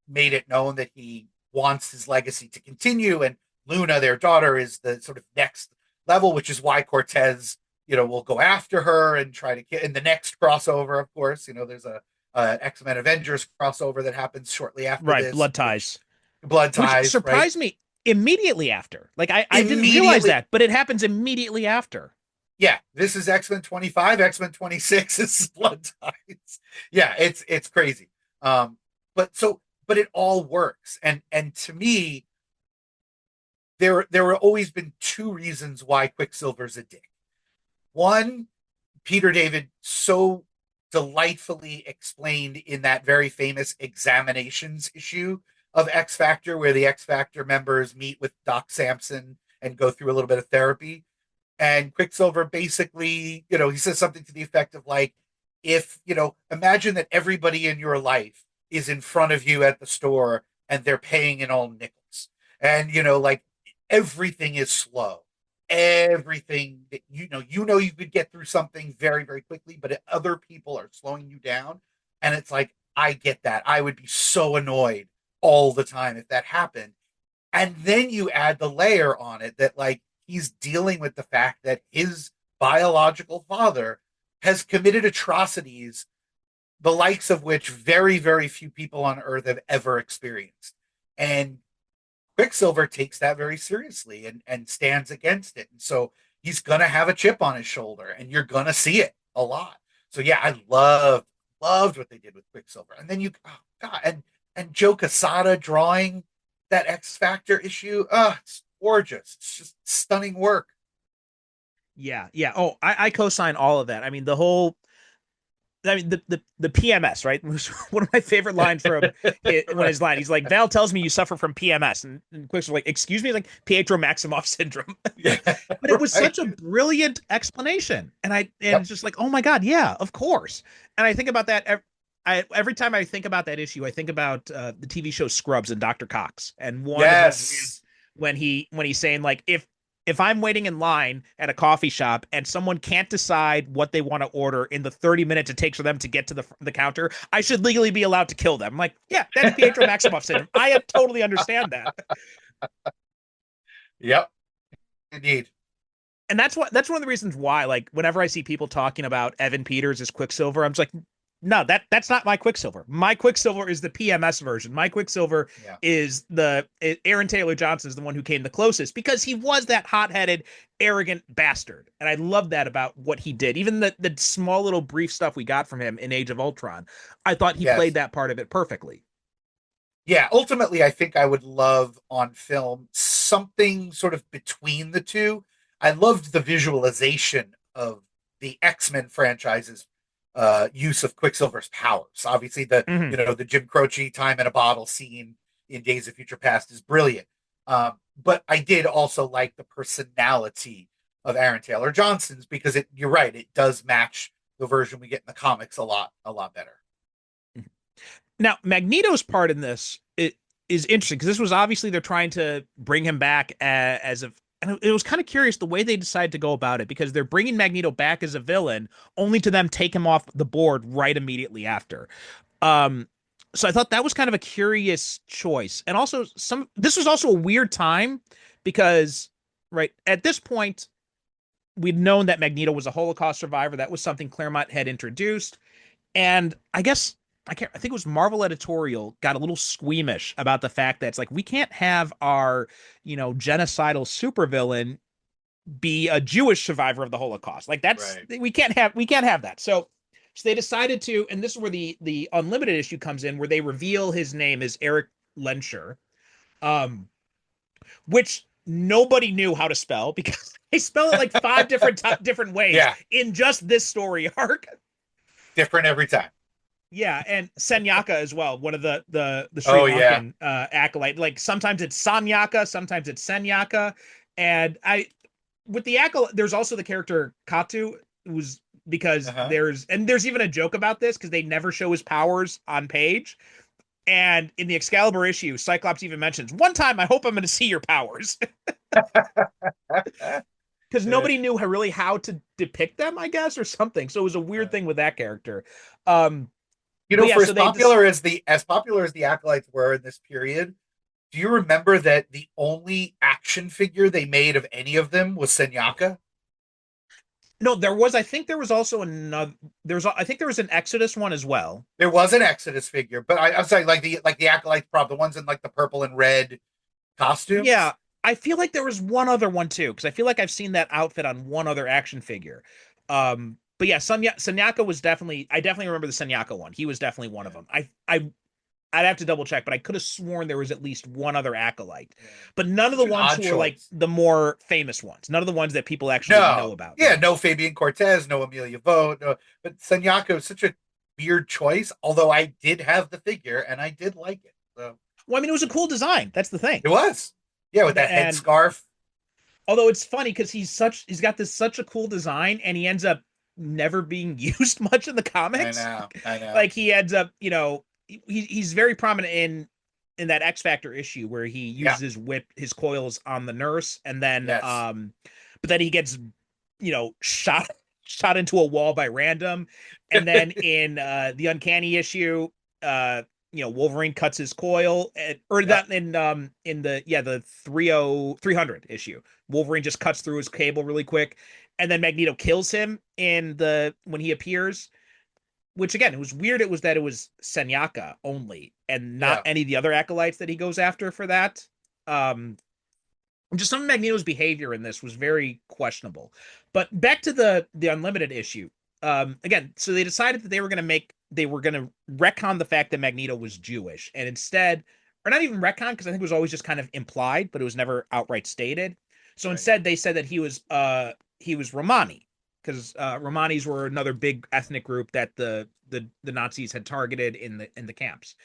made it known that he wants his legacy to continue. And Luna, their daughter, is the sort of next level, which is why Cortez, will go after her and try to get in the next crossover. Of course, there's a X-Men Avengers crossover that happens shortly after Right, this. Blood Ties. Blood Which Ties, right? surprised me immediately after. Like I didn't realize Immediately, that, but it happens immediately after. yeah. This is X-Men 25, X-Men 26 is Blood Ties. Yeah, it's crazy. But it all works, and to me, there were always been two reasons why Quicksilver's a dick. One, Peter David so delightfully explained in that very famous examinations issue of X Factor, where the X Factor members meet with Doc Samson and go through a little bit of therapy. And Quicksilver basically, he says something to the effect of like, if, imagine that everybody in your life is in front of you at the store and they're paying in all nickels. And, like everything is slow. Everything that you could get through something very, very quickly, but other people are slowing you down. And it's like, I get that. I would be so annoyed all the time if that happened. And then you add the layer on it that like he's dealing with the fact that his biological father has committed atrocities, the likes of which very, very few people on Earth have ever experienced. And Quicksilver takes that very seriously and stands against it. And so he's going to have a chip on his shoulder and you're going to see it a lot. So yeah, I loved what they did with Quicksilver. And then oh God, and Joe Quesada drawing that X Factor issue. It's gorgeous. It's just stunning work. Yeah, yeah. Oh, I co-sign all of that. I mean, the PMS, right? One of my favorite lines from when his line, he's like, Val tells me you suffer from PMS. And Quick's like, excuse me, like Pietro Maximoff syndrome. Yeah, but it was such a brilliant explanation. And it's just like, oh my God, yeah, of course. And I think about that every time I think about that issue, I think about the TV show Scrubs and Dr. Cox. And one of them is when he's saying like, if I'm waiting in line at a coffee shop and someone can't decide what they want to order in the 30 minutes it takes for them to get to the counter, I should legally be allowed to kill them. I'm like, yeah, that's Pietro Maximoff syndrome. I totally understand that. Yep, indeed. And that's one of the reasons why, like, whenever I see people talking about Evan Peters as Quicksilver, I'm just like, no, that's not my Quicksilver. My Quicksilver is the PMS version. My Quicksilver Yeah. is Aaron Taylor Johnson is the one who came the closest because he was that hot-headed, arrogant bastard. And I love that about what he did. Even the small little brief stuff we got from him in Age of Ultron, I thought he played Yes. that part of it perfectly. Yeah, ultimately, I think I would love on film something sort of between the two. I loved the visualization of the X-Men franchise's use of Quicksilver's powers. Obviously, Mhm. the Jim Croce time in a bottle scene in Days of Future Past is brilliant. But I did also like the personality of Aaron Taylor Johnson's because you're right, it does match the version we get in the comics a lot better. Now, Magneto's part in this is interesting because this was obviously they're trying to bring him back as a. And it was kind of curious the way they decided to go about it because they're bringing Magneto back as a villain, only to them take him off the board right immediately after. Um, so I thought that was kind of a curious choice, and also some. This was also a weird time because right at this point we'd known that Magneto was a Holocaust survivor. That was something Claremont had introduced. And I guess I think it was Marvel editorial got a little squeamish about the fact that it's like we can't have our, genocidal supervillain be a Jewish survivor of the Holocaust. Like that's Right. we can't have that. So they decided to, and this is where the unlimited issue comes in, where they reveal his name is Eric Lenscher, um, which nobody knew how to spell because they spell it like five different ways Yeah, in just this story arc. different every time. Yeah, and Senyaka as well, one of the Sri Oh yeah. Lankan acolyte. Like sometimes it's Sanyaka, sometimes it's Senyaka, and I with the acolyte, there's also the character Katu, who's because Uh-huh. there's even a joke about this because they never show his powers on page. And in the Excalibur issue, Cyclops even mentions one time, I hope I'm going to see your powers because nobody knew really how to depict them, I guess, or something. So it was a weird thing with that character. Um, but yeah, For so they just as popular as the acolytes were in this period, do you remember that the only action figure they made of any of them was Senyaka? No, there was. I think there was also another. I think there was an Exodus one as well. There was an Exodus figure, but I'm sorry, like the acolytes prop, the ones in like the purple and red Yeah, costumes. I feel like there was one other one too because I feel like I've seen that outfit on one other action figure. But yeah, Sanyaka was definitely. I definitely remember the Sanyaka one. He was definitely one of Yeah, them. I'd have to double check, but I could have sworn there was at least one other acolyte, yeah. but none of the Such an ones odd who were like choice. the more famous ones. None of the ones that people actually know No, about. yeah, No. no Fabian Cortez, no Amelia Vogt, no, but Senyaka is such a weird choice. Although I did have the figure and I did like it, so Well, I mean, it was a cool design. That's the thing. it was. Yeah, with that And headscarf. although it's funny because he's got this such a cool design and he ends up never being used much in the I comics. know, I know. Like he ends up, he's very prominent in that X Factor issue where he Yeah, uses his coils on the nurse, and then yes. but then he gets, shot into a wall by random. And then in the Uncanny issue, uh Wolverine cuts his coil or Yep, that in the 300 issue. Wolverine just cuts through his cable really quick, and then Magneto kills him in the when he appears. Which again, it was weird. It was Senyaka only, and not yeah, any of the other acolytes that he goes after for that. Um, just some of Magneto's behavior in this was very questionable. But back to the Unlimited issue. Again, so they decided that they were gonna retcon the fact that Magneto was Jewish, and instead, or not even retcon, because I think it was always just kind of implied, but it was never outright stated. So right. instead, they said that he was Romani, because Romanis were another big ethnic group that the Nazis had targeted in the camps.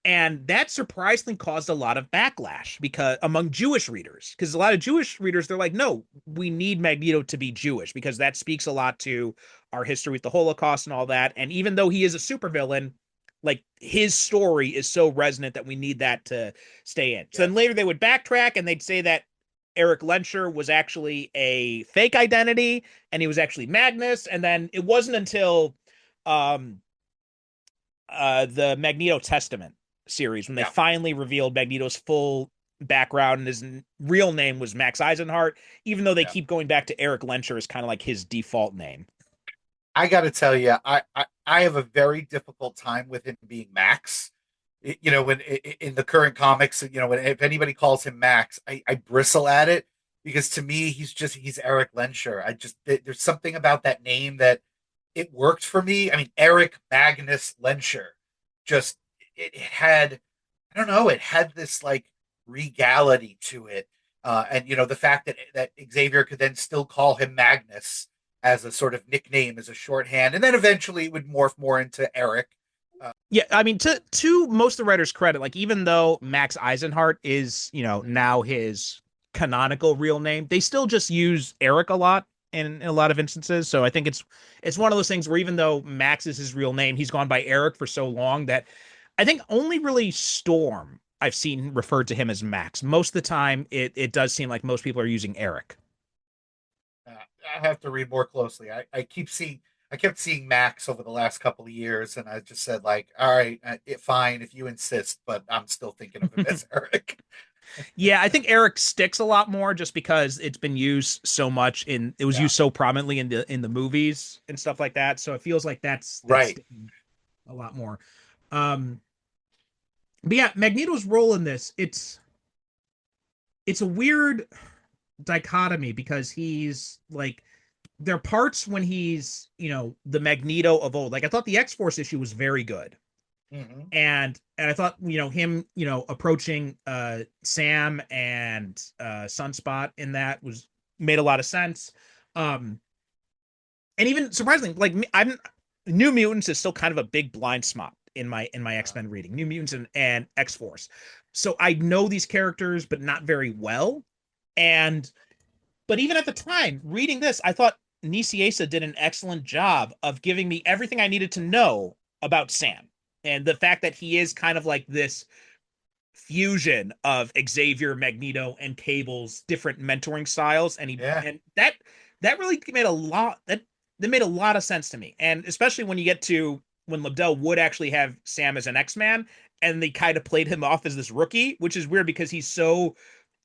And that surprisingly caused a lot of backlash because among Jewish readers, because a lot of Jewish readers, they're like, no, we need Magneto to be Jewish because that speaks a lot to our history with the Holocaust and all that. And even though he is a supervillain, like his story is so resonant that we need that to stay in. So then Yes. later they would backtrack and they'd say that Eric Lenscher was actually a fake identity and he was actually Magnus. And then it wasn't until um the Magneto Testament series when they Yeah. finally revealed Magneto's full background and his real name was Max Eisenhart, even though they Yeah. keep going back to Eric Lencher as kind of like his default name. I got to tell you, I have a very difficult time with him being Max. When in the current comics, when if anybody calls him Max, I bristle at it because to me he's Eric Lencher. There's something about that name that it worked for me. I mean, Eric Magnus Lencher, just it had I don't know, it had this like regality to it. And the fact that Xavier could then still call him Magnus as a sort of nickname, as a shorthand, and then eventually it would morph more into Eric. Yeah, I mean, to most of the writers' credit, like even though Max Eisenhart is, now his canonical real name, they still just use Eric a lot in a lot of instances. So I think it's one of those things where even though Max is his real name, he's gone by Eric for so long that I think only really Storm I've seen referred to him as Max. Most of the time, it does seem like most people are using Eric. Uh, I have to read more closely. I kept seeing Max over the last couple of years, and I just said like, all right, fine if you insist, but I'm still thinking of him as Eric. Yeah, I think Eric sticks a lot more just because it's been used so much it was Yeah, used so prominently in the movies and stuff like that. So it feels like that's right. sticking a lot more. Um but yeah, Magneto's role in this, it's a weird dichotomy because he's like there are parts when he's, the Magneto of old. Like I thought the X-Force issue was very good. Hmm. And I thought, him, approaching Sam and Sunspot in that was made a lot of sense. Um and even surprisingly, like I'm New Mutants is still kind of a big blind spot in my X-Men reading. New Mutants and X-Force. So I know these characters but not very well. And but even at the time, reading this, I thought Niciesa did an excellent job of giving me everything I needed to know about Sam. And the fact that he is kind of like this fusion of Xavier, Magneto, and Cable's different mentoring styles, and he Yeah, and that really made a lot that made a lot of sense to me, and especially when you get to when Lobdell would actually have Sam as an X-Man, and they kind of played him off as this rookie, which is weird because he's so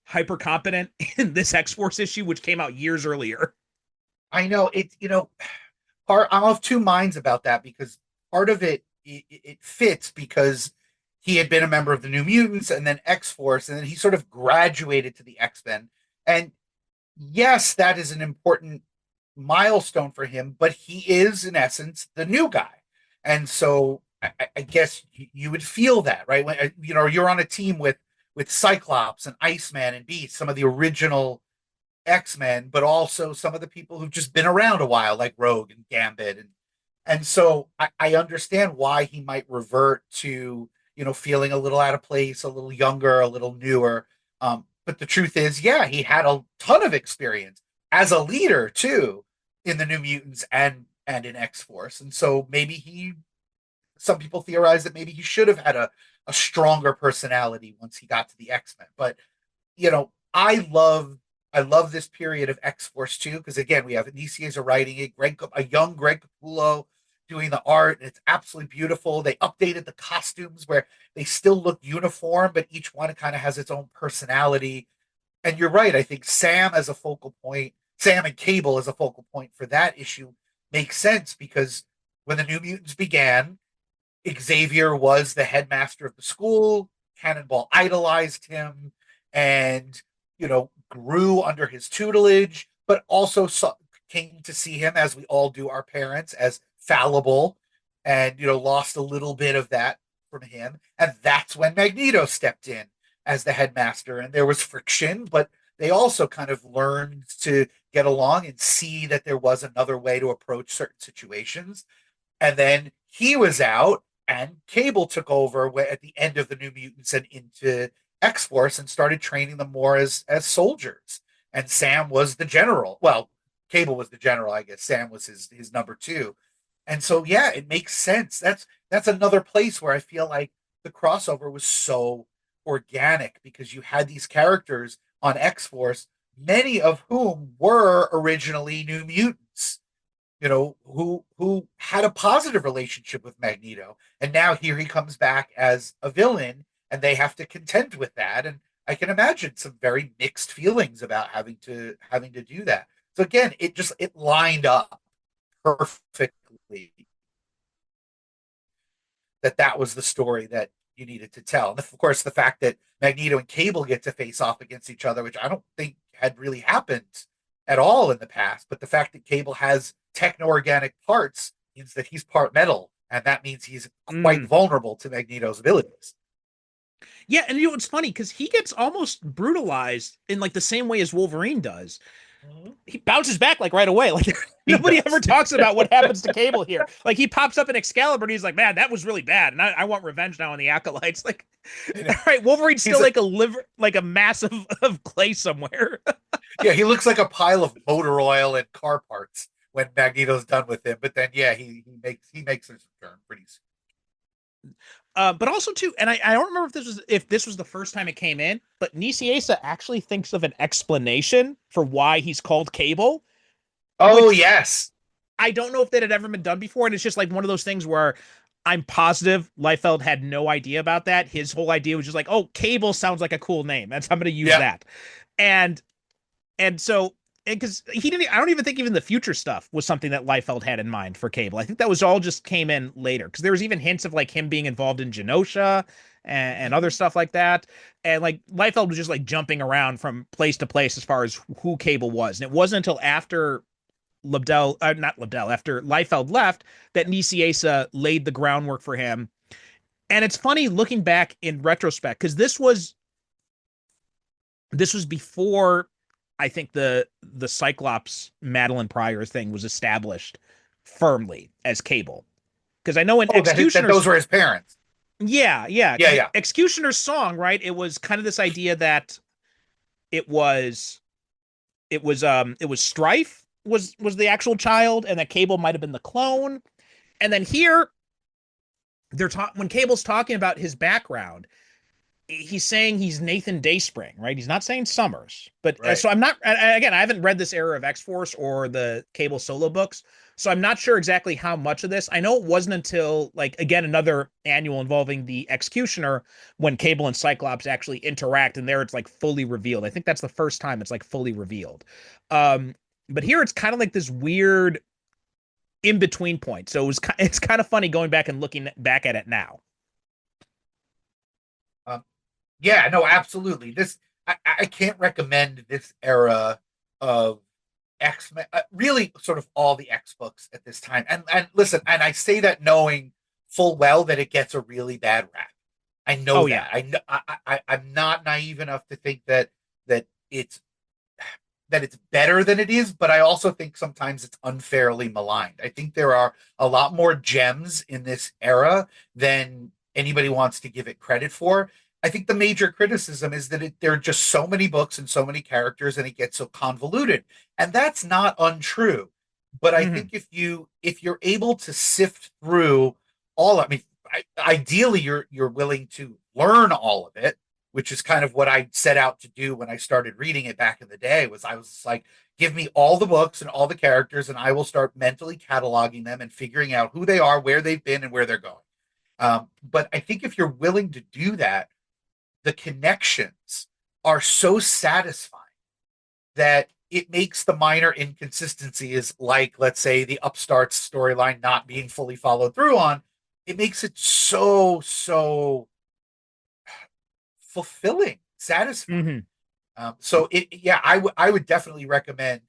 hyper competent in this X-Force issue, which came out years earlier. I know it. Part I'm of two minds about that because part of it fits because he had been a member of the New Mutants and then X Force, and then he sort of graduated to the X Men. And yes, that is an important milestone for him, but he is in essence the new guy, and so I guess you would feel that, right? When you're on a team with Cyclops and Iceman and Beast, some of the original X-Men, but also some of the people who've just been around a while, like Rogue and Gambit, and so I understand why he might revert to feeling a little out of place, a little younger, a little newer. But the truth is, yeah, he had a ton of experience as a leader too in the New Mutants and in X Force, and so maybe he. Some people theorize that maybe he should have had a stronger personality once he got to the X Men, but I love this period of X Force too because again we have Nicieza writing it, a young Greg Capullo doing the art, and it's absolutely beautiful. They updated the costumes where they still look uniform, but each one kind of has its own personality. And you're right. I think Sam and Cable as a focal point for that issue makes sense because when the New Mutants began, Xavier was the headmaster of the school. Cannonball idolized him and, grew under his tutelage, but also came to see him, as we all do our parents, as fallible and, lost a little bit of that from him. And that's when Magneto stepped in as the headmaster. And there was friction, but they also kind of learned to get along and see that there was another way to approach certain situations. And then he was out, and Cable took over at the end of the New Mutants and into X Force and started training them more as soldiers. And Sam was the general. Well, Cable was the general, I guess. Sam was his number two. And so yeah, it makes sense. That's another place where I feel like the crossover was so organic because you had these characters on X Force, many of whom were originally New Mutants, who had a positive relationship with Magneto. And now here he comes back as a villain and they have to contend with that. And I can imagine some very mixed feelings about having to do that. So again, it lined up perfectly that that was the story that you needed to tell. And of course, the fact that Magneto and Cable get to face off against each other, which I don't think had really happened at all in the past, but the fact that Cable has techno-organic parts means that he's part metal, and that means he's quite Mm. vulnerable to Magneto's abilities. Yeah, and you know it's funny because he gets almost brutalized in like the same way as Wolverine does. Mhm. He bounces back like right away. Like He nobody ever does. talks about what happens to Cable here. Like he pops up in Excalibur and he's like, "Man, that was really bad," and I want revenge now on the Acolytes. Like, all right, Wolverine's He's still like, like a liver, like a mass of clay somewhere. yeah, he looks like a pile of motor oil and car parts when Magneto's done with him. But then, yeah, he makes his return pretty soon. But also too, and I don't remember if this was the first time it came in, but Niciesa actually thinks of an explanation for why he's called Cable, Oh which yes, I don't know if that had ever been done before. And it's just like one of those things where I'm positive Liefeld had no idea about that. His whole idea was just like, oh, Cable sounds like a cool name. That's I'm going to use yeah. that. And and so because he didn't, I don't even think even the future stuff was something that Liefeld had in mind for Cable. I think that was all just came in later because there was even hints of like him being involved in Genosha and other Mhm. stuff like that. And like Liefeld was just like jumping around from place to place as far as who Cable was. And it wasn't until after not Lebdell, after Liefeld left, that Niciesa laid the groundwork for him. And it's funny looking back in retrospect because this was before I think the Cyclops Madeline Pryor thing was established firmly as Cable. Because I know in Oh, that those Executioner's, were his parents. yeah, Yeah, because yeah. Executioner's song, right? It was kind of this idea that it was it was Strife was the actual child, and that Cable might have been the clone. And then here they're talking when Cable's talking about his background, he's saying he's Nathan Dayspring, right? He's not saying Summers. But Right. so I'm not, again, I haven't read this era of X Force or the Cable solo books. So I'm not sure exactly how much of this. I know it wasn't until, like, again, another annual involving the Executioner when Cable and Cyclops actually interact, and there it's like fully revealed. I think that's the first time it's like fully revealed. Um, but here it's kind of like this weird in between point. So it's kind of funny going back and looking back at it now. Um, yeah, no, absolutely. I can't recommend this era of X-Men, really sort of all the X books at this time. And listen, and I say that knowing full well that it gets a really bad rap. I know Oh yeah. that. I'm not naive enough to think that it's that it's better than it is, but I also think sometimes it's unfairly maligned. I think there are a lot more gems in this era than anybody wants to give it credit for. I think the major criticism is that there are just so many books and so many characters, and it gets so convoluted, and that's not untrue. But I Mm-hmm. think if you're able to sift through all, I mean, ideally you're willing to learn all of it, which is kind of what I set out to do when I started reading it back in the day. Was I was like, give me all the books and all the characters, and I will start mentally cataloging them and figuring out who they are, where they've been, and where they're going. But I think if you're willing to do that, the connections are so satisfying that it makes the minor inconsistencies, like let's say the upstarts storyline not being fully followed through on, it makes it so fulfilling, satisfying. Mm-hmm. So yeah, I would definitely recommend.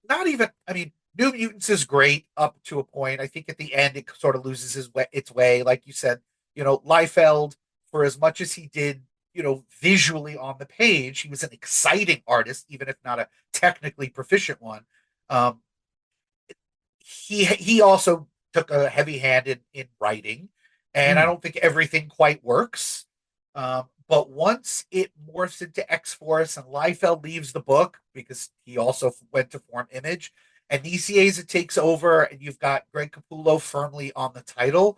Not even, I mean, New Mutants is great up to a point. I think at the end it sort of loses its way, like you said. Liefeld, for as much as he did, visually on the page, he was an exciting artist, even if not a technically proficient one. Um, he also took a heavy hand in writing, and I Mm-hmm. don't think everything quite works. But once it morphs into X Force and Liefeld leaves the book because he also went to form Image, and Nicieza takes over, and you've got Greg Capullo firmly on the title.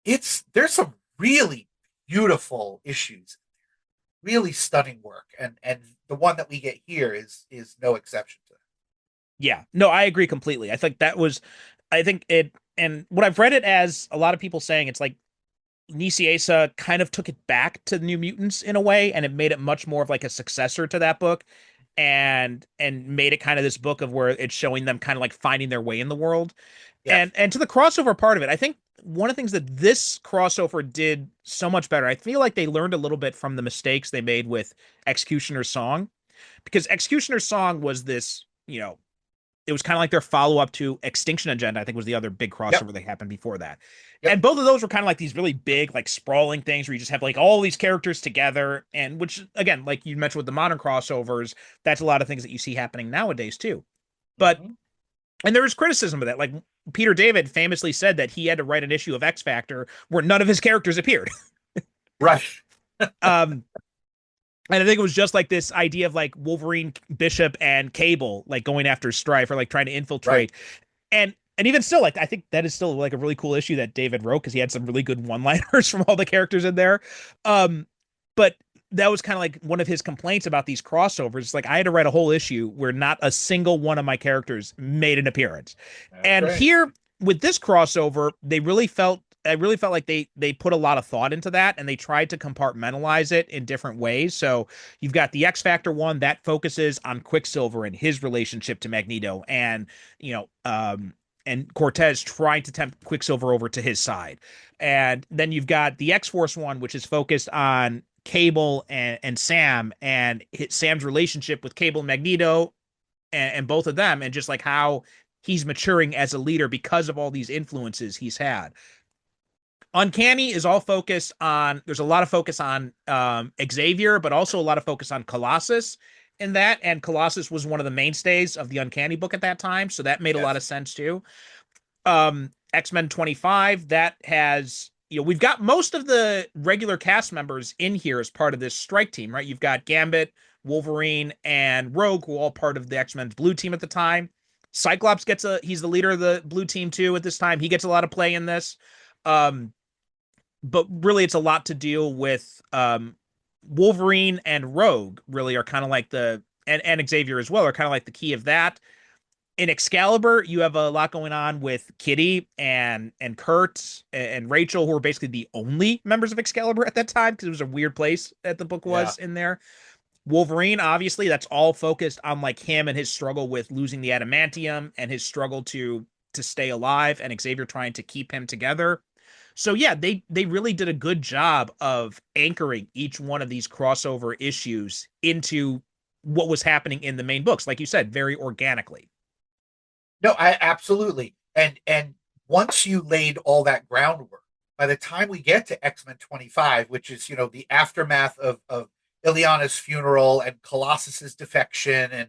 There's some really beautiful issues, really stunning work, and the one that we get here is no exception to that. Yeah, no, I agree completely. I think it, and what I've read it as a lot of people saying it's like Niciesa kind of took it back to New Mutants in a way, and it made it much more of like a successor to that book, and made it kind of this book of where it's showing them kind of like finding their way in the world. Yeah. And to the crossover part of it, I think one of the things that this crossover did so much better, I feel like they learned a little bit from the mistakes they made with Executioner's Song, because Executioner's Song was this, it was kind of like their follow up to Extinction Agenda, I think was the other big Yep. crossover that happened before that. Yep. And both of those were kind of like these really big, like sprawling things where you just have like all these characters together. And which, again, like you mentioned with the modern crossovers, that's a lot of things that you see happening nowadays too. But, Mhm. and there was criticism of that. Like Peter David famously said that he had to write an issue of X Factor where none of his characters appeared. Right. um, And I think it was just like this idea of like Wolverine, Bishop, and Cable like going after Strife or like trying to Right. infiltrate. And even still, like I think that is still like a really cool issue that David wrote because he had some really good one-liners from all the characters in there. But that was kind of like one of his complaints about these crossovers. Like I had to write a whole issue where not a single one of my characters made an appearance. That's And right. here with this crossover, I really felt like they put a lot of thought into that and they tried to compartmentalize it in different ways. So you've got the X Factor one that focuses on Quicksilver and his relationship to Magneto, you know, um, and Cortez trying to tempt Quicksilver over to his side. And then you've got the X Force one, which is focused on Cable and Sam and Sam's relationship with Cable and Magneto and both of them, and just like how he's maturing as a leader because of all these influences he's had. Uncanny is all focused on, there's a lot of focus on Xavier, but also a lot of focus on Colossus in that. And Colossus was one of the mainstays of the Uncanny book at that time. So that made a lot of Yes. sense too. X-Men 25, that has, we've got most of the regular cast members in here as part of this strike team, right? You've got Gambit, Wolverine, and Rogue, who are all part of the X-Men's blue team at the time. Cyclops he's the leader of the blue team too at this time. He gets a lot of play in this. Um, but really it's a lot to deal with Wolverine and Rogue really are kind of like and Xavier as well are kind of like the key of that. In Excalibur, you have a lot going on with Kitty and Kurt and Rachel, who are basically the only members of Excalibur at that time because it was a weird place that the book Yeah. was in there. Wolverine, obviously, that's all focused on like him and his struggle with losing the adamantium and his struggle to stay alive, and Xavier trying to keep him together. So yeah, they really did a good job of anchoring each one of these crossover issues into what was happening in the main books, like you said, very organically. No, I absolutely. And once you laid all that groundwork, by the time we get to X-Men 25, which is, the aftermath of Ileana's funeral and Colossus's defection and,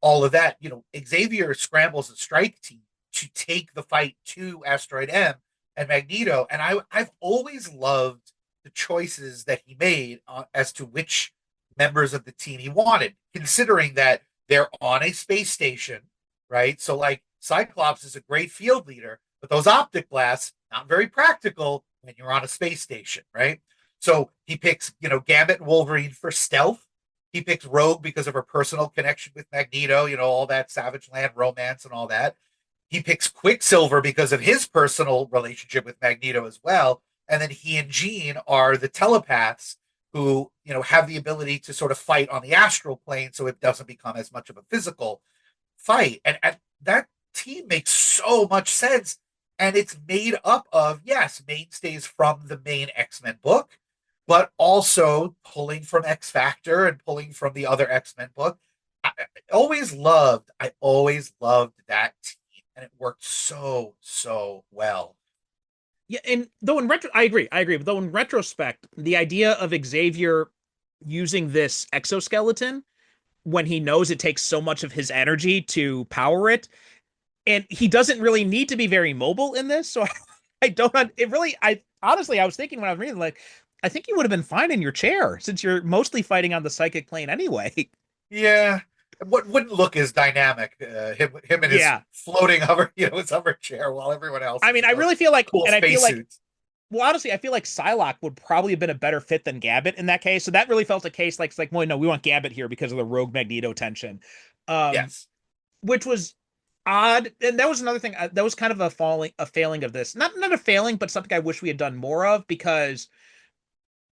all of that, Xavier scrambles a strike team to take the fight to Asteroid M and Magneto. And I've always loved the choices that he made as to which members of the team he wanted, considering that they're on a space station, right? So like Cyclops is a great field leader, but those optic blasts not very practical when you're on a space station, right? So he picks, Gambit and Wolverine for stealth. He picks Rogue because of her personal connection with Magneto, all that Savage Land romance and all that. He picks Quicksilver because of his personal relationship with Magneto as well. And then he and Jean are the telepaths who, have the ability to sort of fight on the astral plane so it doesn't become as much of a physical fight. And that team makes so much sense. And it's made up of, yes, mainstays from the main X-Men book, but also pulling from X Factor and pulling from the other X-Men book. I always loved that team. And it worked so, so well. Yeah, and though I agree. But though in retrospect, the idea of Xavier using this exoskeleton when he knows it takes so much of his energy to power it, and he doesn't really need to be very mobile in this. So I don't. It really. I honestly, I was thinking when I was reading, like, I think you would have been fine in your chair since you're mostly fighting on the psychic plane anyway. Yeah. What wouldn't look as dynamic, him and his Yeah. floating hover, his hover chair while everyone else I is mean, in I those really feel like, cool and I feel like, spacesuits. well, honestly, I feel like Psylocke would probably have been a better fit than Gambit in that case. So that really felt a case like, it's like, well, no, we want Gambit here because of the Rogue Magneto tension. Um, Yes. which was odd, and that was another thing that was kind of a failing of this. Not a failing, but something I wish we had done more of, because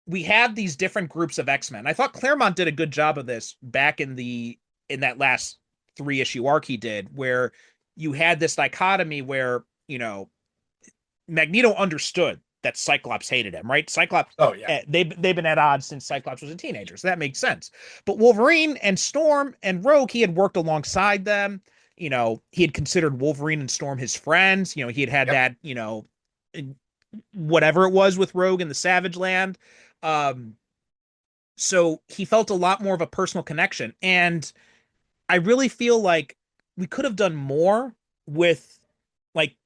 we had these different groups of X-Men. I thought Claremont did a good job of this back in that last 3-issue arc he did, where you had this dichotomy where, Magneto understood that Cyclops hated him, right? Cyclops, Oh yeah. they've been at odds since Cyclops was a teenager, so that makes sense. But Wolverine and Storm and Rogue, he had worked alongside them. He had considered Wolverine and Storm his friends. He had Yep. that, whatever it was with Rogue in the Savage Land. Um, so he felt a lot more of a personal connection. And I really feel like we could have done more with like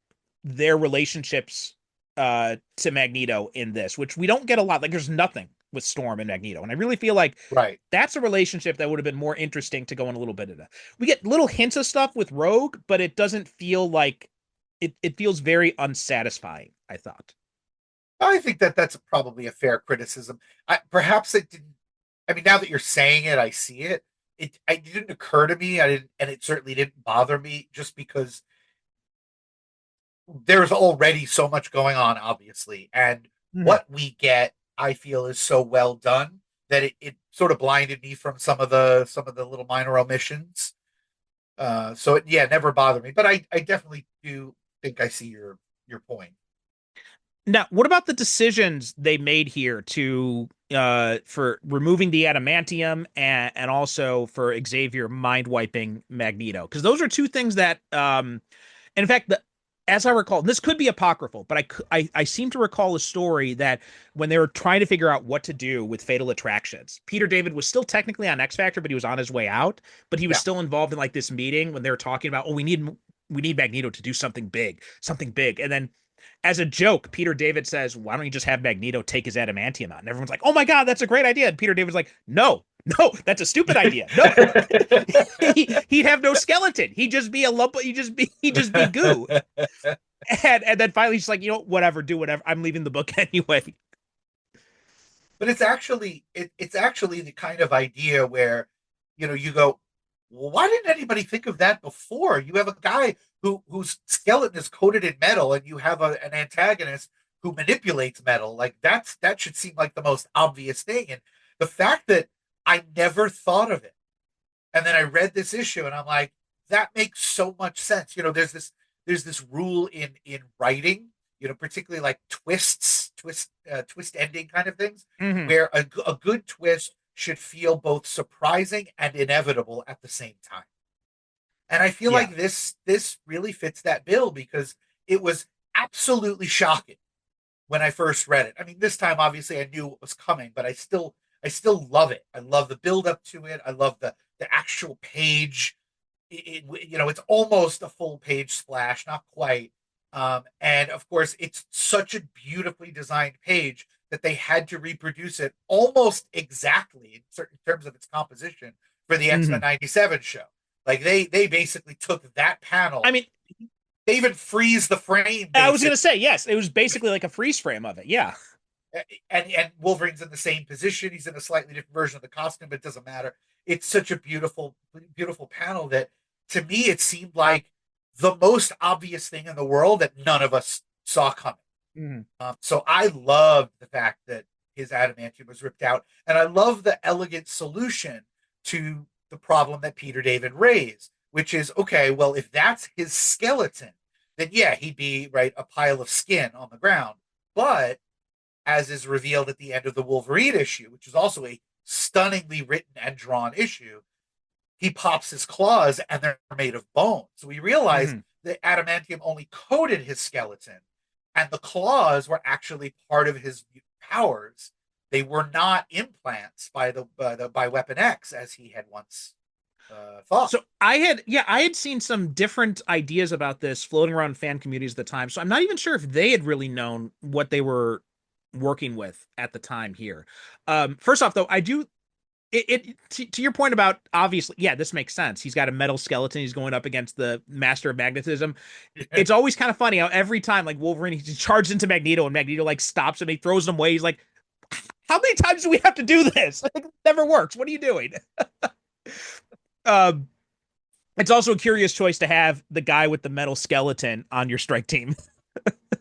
their relationships to Magneto in this, which we don't get a lot. Like there's nothing with Storm and Magneto. And I really feel like Right. that's a relationship that would have been more interesting to go in a little bit into. We get little hints of stuff with Rogue, but it doesn't feel like it feels very unsatisfying, I thought. I think that that's probably a fair criticism. Perhaps it didn't. I mean, now that you're saying it, I see it. It didn't occur to me. I didn't, and it certainly didn't bother me, just because there's already so much going on, obviously, and Mhm. what we get, I feel, is so well done that it sort of blinded me from some of the little minor omissions. So yeah, it never bothered me, but I definitely do think I see your point. Now, what about the decisions they made here to for removing the adamantium and also for Xavier mind wiping Magneto? Because those are two things that and in fact, as I recall, this could be apocryphal, but I seem to recall a story that when they were trying to figure out what to do with Fatal Attractions, Peter David was still technically on X Factor, but he was on his way out. But he was Yeah. still involved in like this meeting when they were talking about, oh, we need Magneto to do something big, and then as a joke, Peter David says, "Why don't you just have Magneto take his adamantium out?" And everyone's like, "Oh my god, that's a great idea!" And Peter David's like, "No, no, that's a stupid idea. No, he'd have no skeleton. He'd just be a lump. He'd just be goo." And then finally, he's like, whatever, do whatever. I'm leaving the book anyway. But it's actually the kind of idea where you go, well, why didn't anybody think of that before? You have a guy whose skeleton is coated in metal, and you have an antagonist who manipulates metal. Like that should seem like the most obvious thing. And the fact that I never thought of it, and then I read this issue, and I'm like, that makes so much sense. There's this rule in writing, particularly like twist ending kind of things, Hmm. where a good twist should feel both surprising and inevitable at the same time. And I feel Yeah. like this really fits that bill, because it was absolutely shocking when I first read it. I mean, this time obviously I knew what was coming, but I still love it. I love the build up to it. I love the actual page. It's almost a full page splash, not quite. And of course, it's such a beautifully designed page that they had to reproduce it almost exactly in certain terms of its composition for the X-Men Hmm. '97 show. Like they basically took that I panel. mean, They even freeze the frame I was gonna basically, say yes. It was basically like a freeze frame of it. Yeah. and Wolverine's in the same position. He's in a slightly different version of the costume, but it doesn't matter. It's such a beautiful, beautiful panel that, to me, it seemed like the most obvious thing in the world that none of us saw coming. Hmm. So I loved the fact that his adamantium was ripped out, and I love the elegant solution to the problem that Peter David raised, which is, okay, well, if that's his skeleton, then yeah, he'd be right, a pile of skin on the ground. But as is revealed at the end of the Wolverine issue, which is also a stunningly written and drawn issue, he pops his claws and they're made of bone. So we realize Hmm. that adamantium only coated his skeleton, and the claws were actually part of his powers. They were not implants by Weapon X, as he had once thought. So I had seen some different ideas about this floating around fan communities at the time. So I'm not even sure if they had really known what they were working with at the time here. First off, though, I do to your point about obviously, yeah, this makes sense. He's got a metal skeleton. He's going up against the master of magnetism. It's always kind of funny how every time like Wolverine he charges into Magneto and Magneto like stops him, he throws him away. He's like, how many times do we have to do this? Like, it never works. What are you doing? Um, It's also a curious choice to have the guy with the metal skeleton on your strike team.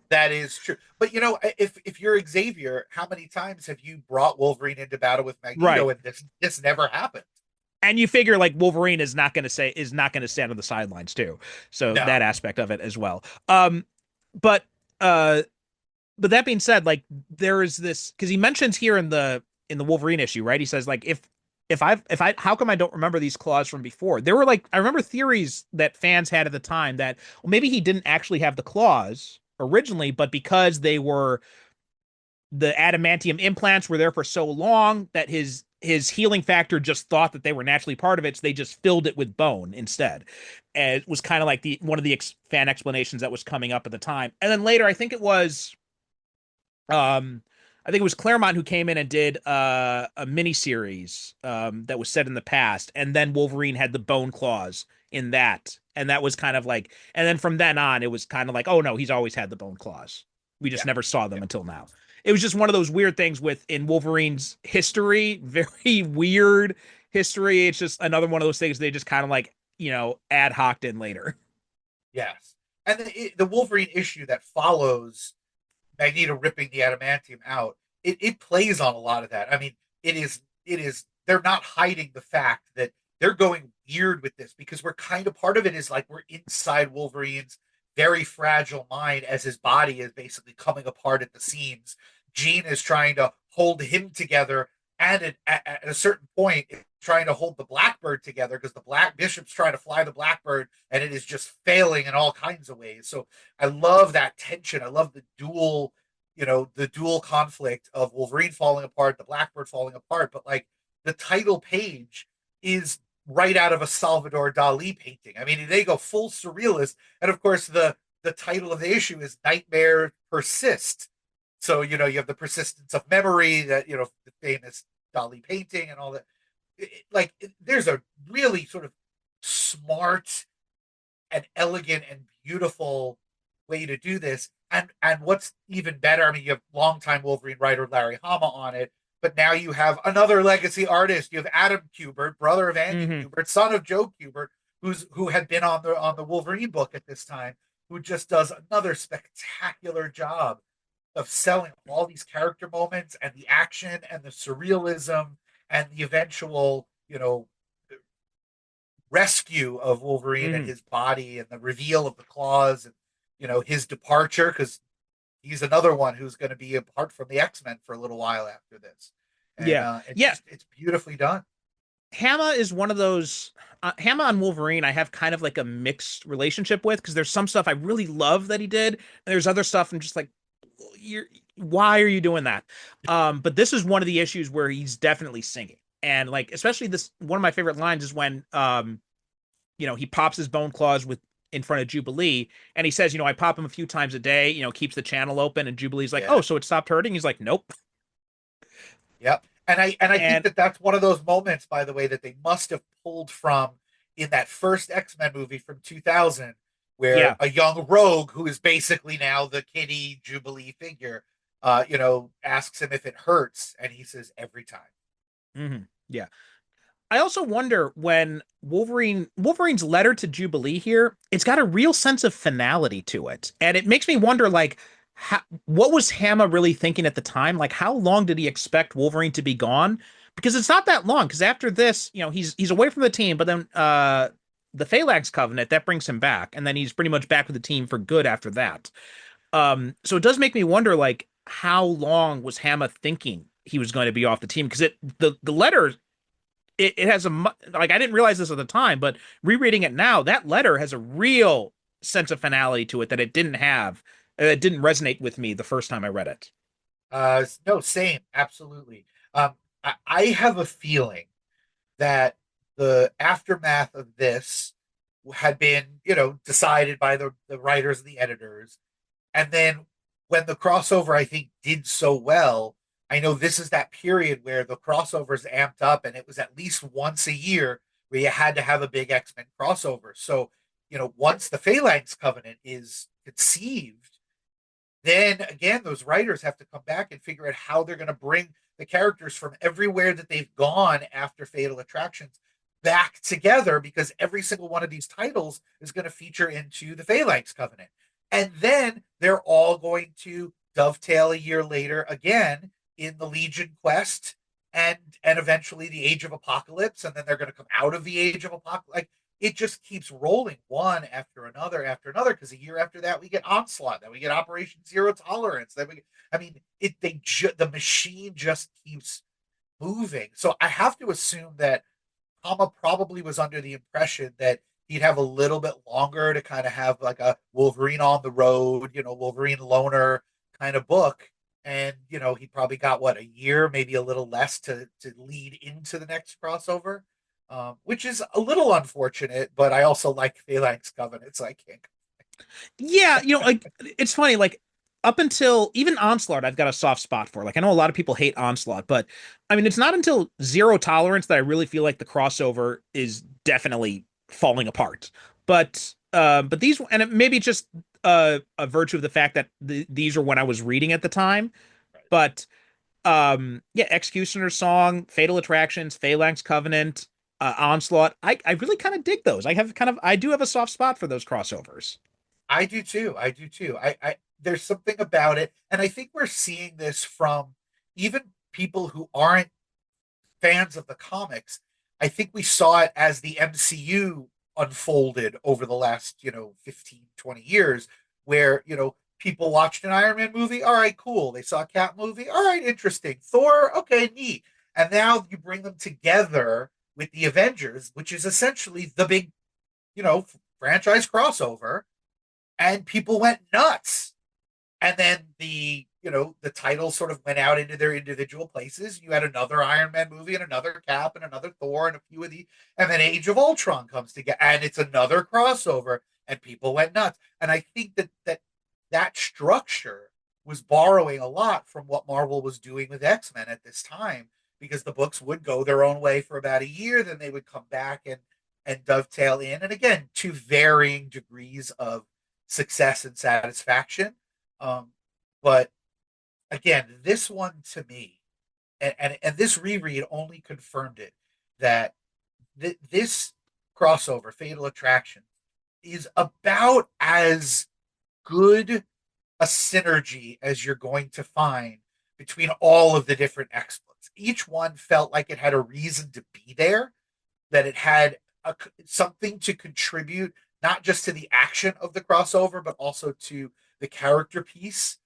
That is true. But you know, if you're Xavier, how many times have you brought Wolverine into battle with Right. Magneto and this never happened? And you figure like Wolverine is not going to stand on the sidelines too. So that No. aspect of it as well. But uh but that being said, like there is this because he mentions here in the Wolverine issue, right? He says like if I how come I don't remember these claws from before? There were like I remember theories that fans had at the time that well maybe he didn't actually have the claws originally, but because they were the adamantium implants were there for so long that his healing factor just thought that they were naturally part of it, so they just filled it with bone instead. And it was kind of like the one of the fan explanations that was coming up at the time. And then later, um I think it was Claremont who came in and did a mini series that was set in the past, and then Wolverine had the bone claws in that, and that was kind of like, and then from then on, it was kind of like, oh no, he's always had the bone claws. We just Yeah. never saw them Yeah. until now. It was just one of those weird things with in Wolverine's history, very weird history. It's just another one of those things they just kind of like ad hoc in later. Yes. And the Wolverine issue that follows Magneto ripping the adamantium out, it plays on a lot of that. I mean, it is they're not hiding the fact that they're going weird with this because we're kind of part of it is like we're inside Wolverine's very fragile mind as his body is basically coming apart at the seams. Jean is trying to hold him together and at a certain point trying to hold the Blackbird together because the Black Bishop's trying to fly the Blackbird and it is just failing in all kinds of ways. So I love that tension. I love the dual conflict of Wolverine falling apart, the Blackbird falling apart. But like the title page is right out of a Salvador Dali painting. I mean, they go full surrealist, and of course the title of the issue is Nightmare Persist. So you have the persistence of memory that the famous Dali painting and all that. There's a really sort of smart and elegant and beautiful way to do this. And what's even better, I mean, you have longtime Wolverine writer Larry Hama on it, but now you have another legacy artist. You have Adam Kubert, brother of Andy Mm-hmm. Kubert, son of Joe Kubert, who had been on the Wolverine book at this time, who just does another spectacular job of selling all these character moments and the action and the surrealism and the eventual, rescue of Wolverine and Mm-hmm. his body and the reveal of the claws and his departure because he's another one who's going to be apart from the X-Men for a little while after this. And Yeah. Yeah. it's beautifully done. Hama is one of those Hama on Wolverine I have kind of like a mixed relationship with because there's some stuff I really love that he did, and there's other stuff I'm just like, you're why are you doing that? But this is one of the issues where he's definitely singing. And like especially this one of my favorite lines is when he pops his bone claws with in front of Jubilee and he says, I pop him a few times a day, keeps the channel open, and Jubilee's like, oh, Yeah. so it stopped hurting? He's like, nope. Yep. And I think And that that's one of those moments, by the way, that they must have pulled from in that first X-Men movie from 2000, where yeah. a young Rogue, who is basically now the Kitty Jubilee figure, asks him if it hurts, and he says every time. Yeah. I also wonder when Wolverine's letter to Jubilee here, it's got a real sense of finality to it. And it makes me wonder like what was Hama really thinking at the time? Like how long did he expect Wolverine to be gone? Because it's not that long because after this, he's away from the team, but then the Phalanx Covenant that brings him back and then he's pretty much back with the team for good after that. So it does make me wonder like how long was Hama thinking he was going to be off the team because the letter it has like I didn't realize this at the time, but rereading it now, that letter has a real sense of finality to it that it didn't have. It didn't resonate with me the first time I read it. No, same, absolutely. I have a feeling that the aftermath of this had been, decided by the writers and the editors. And then when the crossover, I think, did so well, I know this is that period where the crossovers amped up and it was at least once a year where you had to have a big X-Men crossover. So, once the Phalanx Covenant is conceived, then again, those writers have to come back and figure out how they're going to bring the characters from everywhere that they've gone after Fatal Attractions back together because every single one of these titles is going to feature into the Phalanx Covenant. And then they're all going to dovetail a year later again in the Legion quest and eventually the Age of Apocalypse, and then they're going to come out of the Age of Apocalypse. Like it just keeps rolling one after another. Because a year after that, we get Onslaught, then we get Operation Zero Tolerance. Then we, I mean, the machine just keeps moving. So I have to assume that Hama probably was under the impression that he'd have a little bit longer to kind of have like a Wolverine on the road, Wolverine loner kind of book. And, he probably got what, a year, maybe a little less to lead into the next crossover, which is a little unfortunate, but I also like Phalanx Covenant, so I can't. Yeah, like it's funny, like up until even Onslaught, I've got a soft spot for. Like I know a lot of people hate Onslaught, but I mean, it's not until Zero Tolerance that I really feel like the crossover is definitely falling apart. But these, and it maybe just a virtue of the fact that these are when I was reading at the time. But yeah, Executioner's Song, Fatal Attractions, Phalanx Covenant, Onslaught, I really kind of dig those. I do have a soft spot for those crossovers. I do too. I do too. I there's something about it, and I think we're seeing this from even people who aren't fans of the comics. I think we saw it as the MCU unfolded over the last, 15, 20 years, where, people watched an Iron Man movie. All right, cool. They saw a Cap movie. All right, interesting. Thor. Okay, neat. And now you bring them together with the Avengers, which is essentially the big, you know, franchise crossover, and people went nuts. And then the titles sort of went out into their individual places. You had another Iron Man movie and another Cap and another Thor and a few of the, and then Age of Ultron comes together and it's another crossover, and people went nuts. And I think that structure was borrowing a lot from what Marvel was doing with X-Men at this time, because the books would go their own way for about a year, then they would come back and dovetail in, and again, to varying degrees of success and satisfaction. But again, this one to me, and this reread only confirmed it, that this crossover, Fatal Attraction, is about as good a synergy as you're going to find between all of the different X-Books. Each one felt like it had a reason to be there, that it had something to contribute, not just to the action of the crossover, but also to the character piece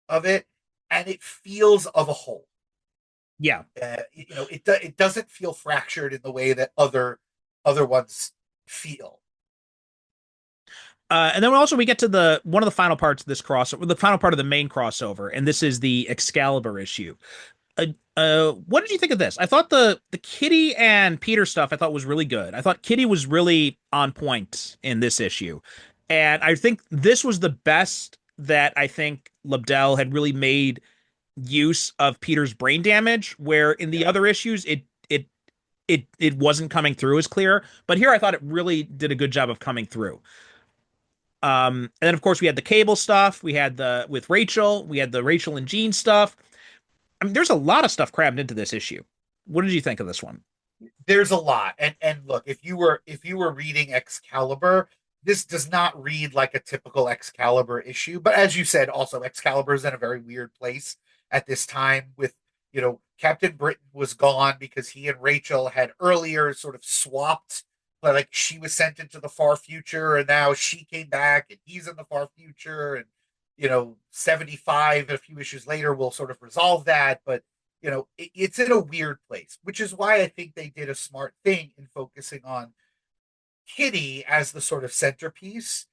of it, and it feels of a whole. Yeah. It doesn't feel fractured in the way that other ones feel. And then also we get to the one of the final parts of this crossover, the final part of the main crossover, and this is the Excalibur issue. What did you think of this? I thought the Kitty and Peter stuff I thought was really good. I thought Kitty was really on point in this issue, and I think this was the best that I think Lobdell had really made use of Peter's brain damage. Where in the other issues it wasn't coming through as clear, but here I thought it really did a good job of coming through. And then of course we had the Cable stuff. We had the with Rachel. We had the Rachel and Jean stuff. I mean, there's a lot of stuff crammed into this issue. What did you think of this one? There's a lot, and look, if you were reading Excalibur, this does not read like a typical Excalibur issue. But as you said, also Excalibur is in a very weird place at this time. With Captain Britain was gone because he and Rachel had earlier sort of swapped. Like she was sent into the far future, and now she came back, and he's in the far future, and 75 a few issues later will sort of resolve that. But it's in a weird place, which is why I think they did a smart thing in focusing on Kitty as the sort of centerpiece,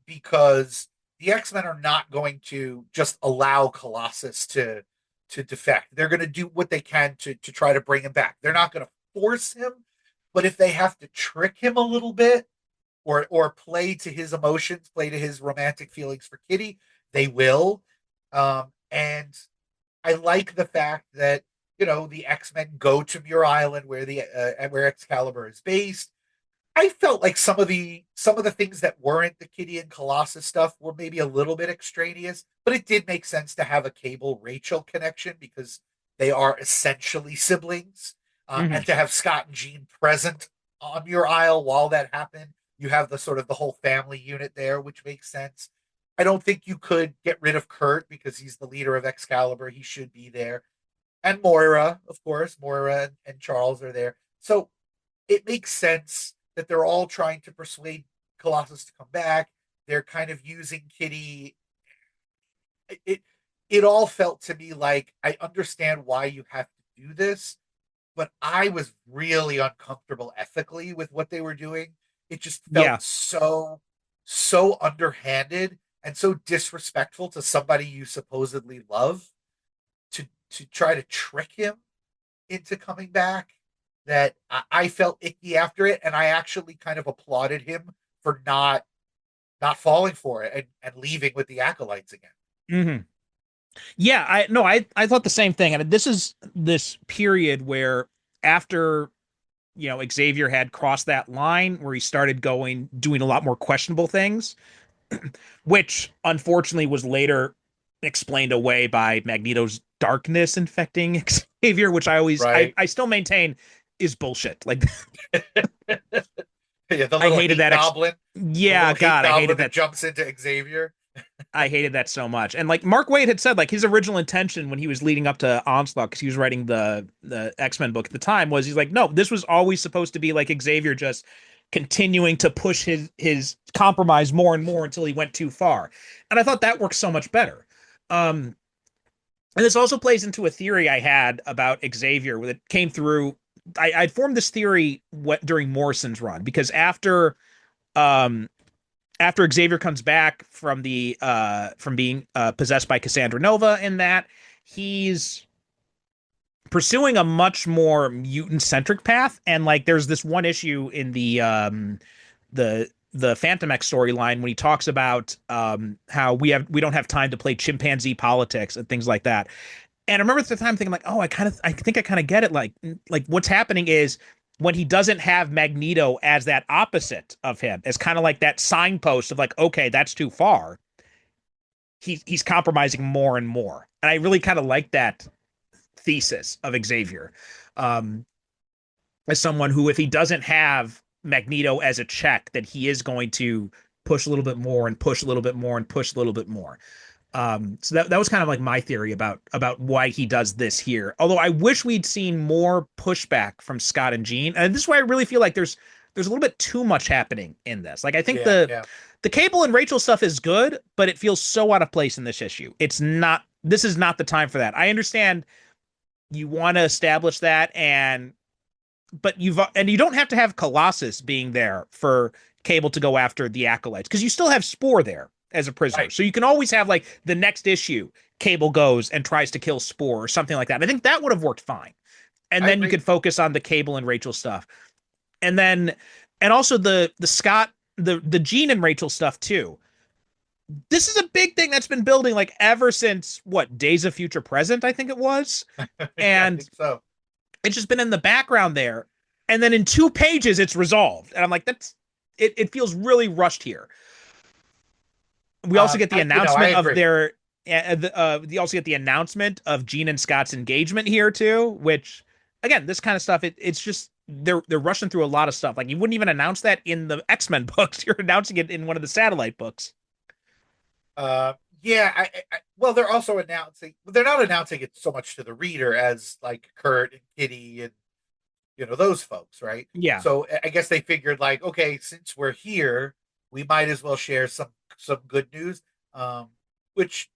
because the X-Men are not going to just allow Colossus to defect. They're going to do what they can to try to bring him back. They're not going to force him, but if they have to trick him a little bit, or play to his emotions, play to his romantic feelings for Kitty, they will. And I like the fact that the X-Men go to Muir Island, where Excalibur is based. I felt like some of the things that weren't the Kitty and Colossus stuff were maybe a little bit extraneous, but it did make sense to have a Cable Rachel connection because they are essentially siblings. Hmm. and to have Scott and Jean present on your aisle while that happened. You have the sort of the whole family unit there, which makes sense. I don't think you could get rid of Kurt because he's the leader of Excalibur. He should be there. And Moira, of course, Moira and Charles are there. So it makes sense that they're all trying to persuade Colossus to come back. They're kind of using Kitty. It it all felt to me like I understand why you have to do this, but I was really uncomfortable ethically with what they were doing. It just Yeah. felt so underhanded and so disrespectful to somebody you supposedly love to try to trick him into coming back that I felt icky after it, and I actually kind of applauded him for not falling for it and leaving with the acolytes again. Hmm. Yeah, I thought the same thing. And this is this period where after Xavier had crossed that line where he started doing a lot more questionable things, which unfortunately was later explained away by Magneto's darkness infecting Xavier, which Right. I still maintain is bullshit. Like Yeah, the I little hated hate that goblin, the yeah, little hate God, I hated goblin that that. jumps into Xavier. I hated that so much. And like Mark Waid had said, like his original intention when he was leading up to Onslaught, because he was writing the X-Men book at the time, was he's like, no, this was always supposed to be like Xavier just continuing to push his compromise more and more until he went too far. And I thought that worked so much better. Um, and this also plays into a theory I had about Xavier that came through. I'd formed this theory during Morrison's run because um after Xavier comes back from being possessed by Cassandra Nova, in that he's pursuing a much more mutant centric path, and like there's this one issue in the Phantom X storyline when he talks about how we don't have time to play chimpanzee politics and things like that. And I remember at the time thinking like, oh, I think I kind of get it. Like what's happening is when he doesn't have Magneto as that opposite of him, as kind of like that signpost of like, okay, that's too far. He's compromising more and more, and I really kind of like that thesis of Xavier, um, as someone who, if he doesn't have Magneto as a check, that he is going to push a little bit more and push a little bit more and push a little bit more. So that was kind of like my theory about why he does this here. Although I wish we'd seen more pushback from Scott and Jean. And this is why I really feel like there's a little bit too much happening in this. Like I think Yeah, yeah. the Cable and Rachel stuff is good, but it feels so out of place in this issue. It's not this is not the time for that. I understand you want to establish that, but you don't have to have Colossus being there for Cable to go after the acolytes, because you still have Spore there as a prisoner. Right. So you can always have like the next issue, Cable goes and tries to kill Spore or something like that. I think that would have worked fine. And I then you agree. could focus on the Cable and Rachel stuff. And then and also the Scott the Jean and Rachel stuff too. This is a big thing that's been building like ever since what, Days of Future Present, I think it was. Yeah, I And think so. it's just been in the background there. And then in 2 pages, it's resolved. And I'm like, it feels really rushed here. We also get the I announcement of agree. their, you also get the announcement of Gene and Scott's engagement here too, which again, this kind of stuff, it's just, they're rushing through a lot of stuff. Like you wouldn't even announce that in the X-Men books. You're announcing it in one of the satellite books. Yeah, well, they're also announcing. They're not announcing it so much to the reader as like Kurt and Kitty and those folks, right? Yeah. So I guess they figured like, okay, since we're here, we might as well share some good news. Um, which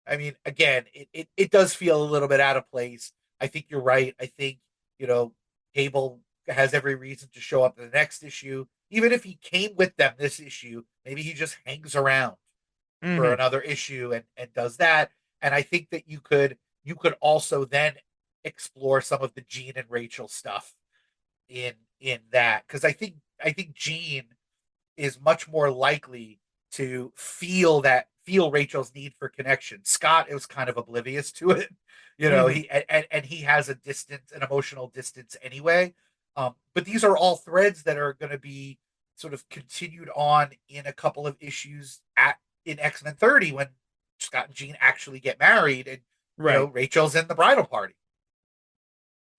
I mean, again, it does feel a little bit out of place. I think you're right. I think you know Cable has every reason to show up in the next issue. Even if he came with them this issue, maybe he just hangs around for Hmm. another issue and does that. And I think that you could also then explore some of the Jean and Rachel stuff in that, because I think Jean is much more likely to feel Rachel's need for connection. Scott is kind of oblivious to it. Hmm. And he has a distance, an emotional distance anyway. But these are all threads that are going to be sort of continued on in a couple of issues at in X-Men 30 when Scott and Jean actually get married and Right. Rachel's in the bridal party.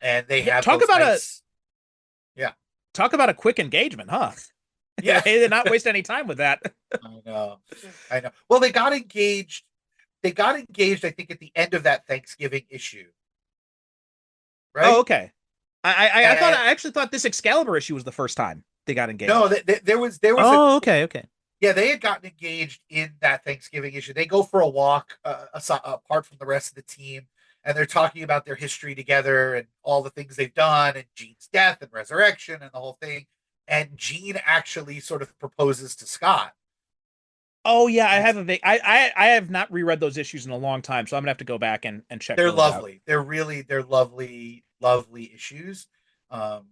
and they Yeah, have those nights. Yeah, talk about a quick engagement, huh? yeah. They did not waste any time with that. I know, I know. Well, they got engaged. They got engaged, I think, at the end of that Thanksgiving issue, Oh, right? okay. And I actually thought this Excalibur issue was the first time they got no, engaged. there was a Oh, okay, okay. yeah, they had gotten engaged in that Thanksgiving issue. They go for a walk apart from the rest of the team, and they're talking about their history together and all the things they've done, and Jean's death and resurrection and the whole thing. And Jean actually sort of proposes to Scott. Oh yeah, I And have a I have not reread those issues in a long time, so I'm gonna have to go back and check they're those out. lovely. They're lovely, lovely issues. Um,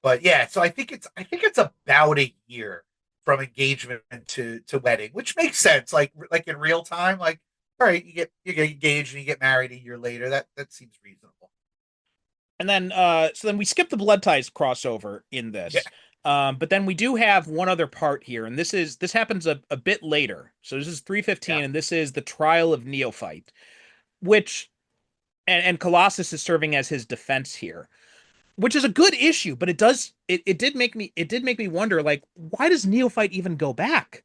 but yeah, so I think it's about a year from engagement to wedding, which makes sense. Like in real time, like all right, you get engaged and you get married a year later. That seems reasonable. And then so then we skip the Blood Ties crossover in Yeah, this. But then we do have one other part here, and this happens a bit later. So this is yeah, 315, and this is the trial of Neophyte, which and Colossus is serving as his defense here, which is a good issue, but it did make me wonder, like, why does Neophyte even go back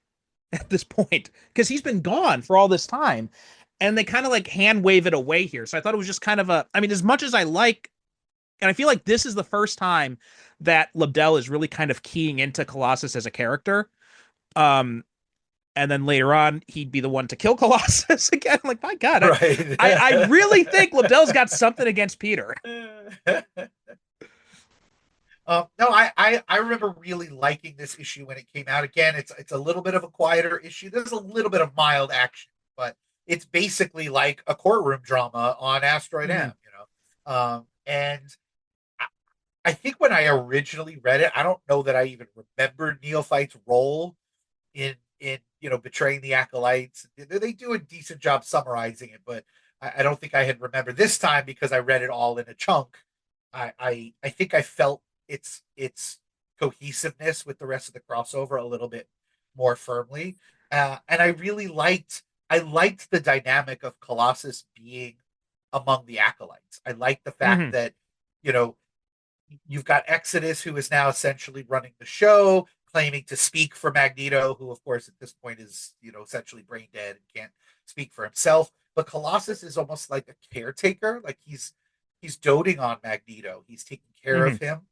at this point? Because he's been gone for all this time. And they kind of like hand wave it away here. So I thought it was just kind of I mean, as much as I like, and I feel like this is the first time that Lobdell is really kind of keying into Colossus as a character. Um, and then later on, he'd be the one to kill Colossus again. Like, my God, right. I really think Lobdell's got something against Peter. No, I remember really liking this issue when it came out. Again, it's a little bit of a quieter issue. There's a little bit of mild action, but it's basically like a courtroom drama on Asteroid Mhm. M, you know. And I think when I originally read it, I don't know that I even remembered Neophyte's role in betraying the acolytes. They do a decent job summarizing it, but I don't think I had remembered this time because I read it all in a chunk. I think I felt its cohesiveness with the rest of the crossover a little bit more firmly, and I liked the dynamic of Colossus being among the acolytes. I like the fact Mhm. that you know you've got Exodus, who is now essentially running the show, claiming to speak for Magneto, who, of course, at this point is, essentially brain dead and can't speak for himself. But Colossus is almost like a caretaker, like he's doting on Magneto. He's taking care of Mhm. him,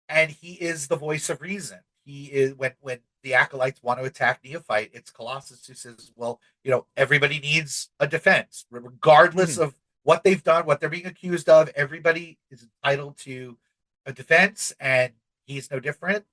and he is the voice of reason. He is when the acolytes want to attack Neophyte, it's Colossus who says, "Well, everybody needs a defense, regardless Mhm. of what they've done, what they're being accused of. Everybody is entitled to a defense, and he's no different."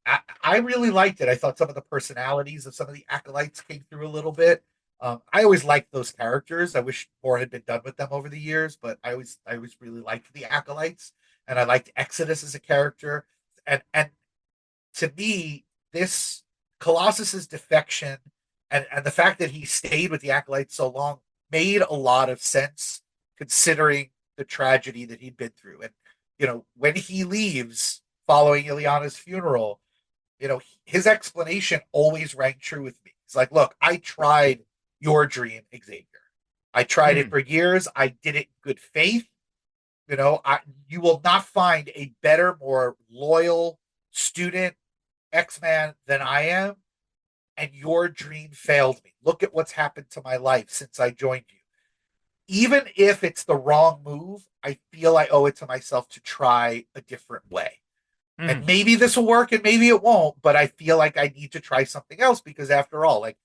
I really liked it. I thought some of the personalities of some of the acolytes came through a little bit. I always liked those characters. I wish more had been done with them over the years, but I always really liked the acolytes, and I liked Exodus as a character. And to me, this Colossus's defection and the fact that he stayed with the acolytes so long made a lot of sense considering the tragedy that he'd been through. And when he leaves following Ileana's funeral, his explanation always rang true with me. It's like, look, I tried your dream, Xavier. I tried it Mhm. for years. I did it in good faith. You will not find a better, more loyal student X-Man than I am. And your dream failed me. Look at what's happened to my life since I joined you. Even if it's the wrong move, I feel I owe it to myself to try a different way. And Mhm. maybe this will work and maybe it won't, but I feel like I need to try something else because after all, like,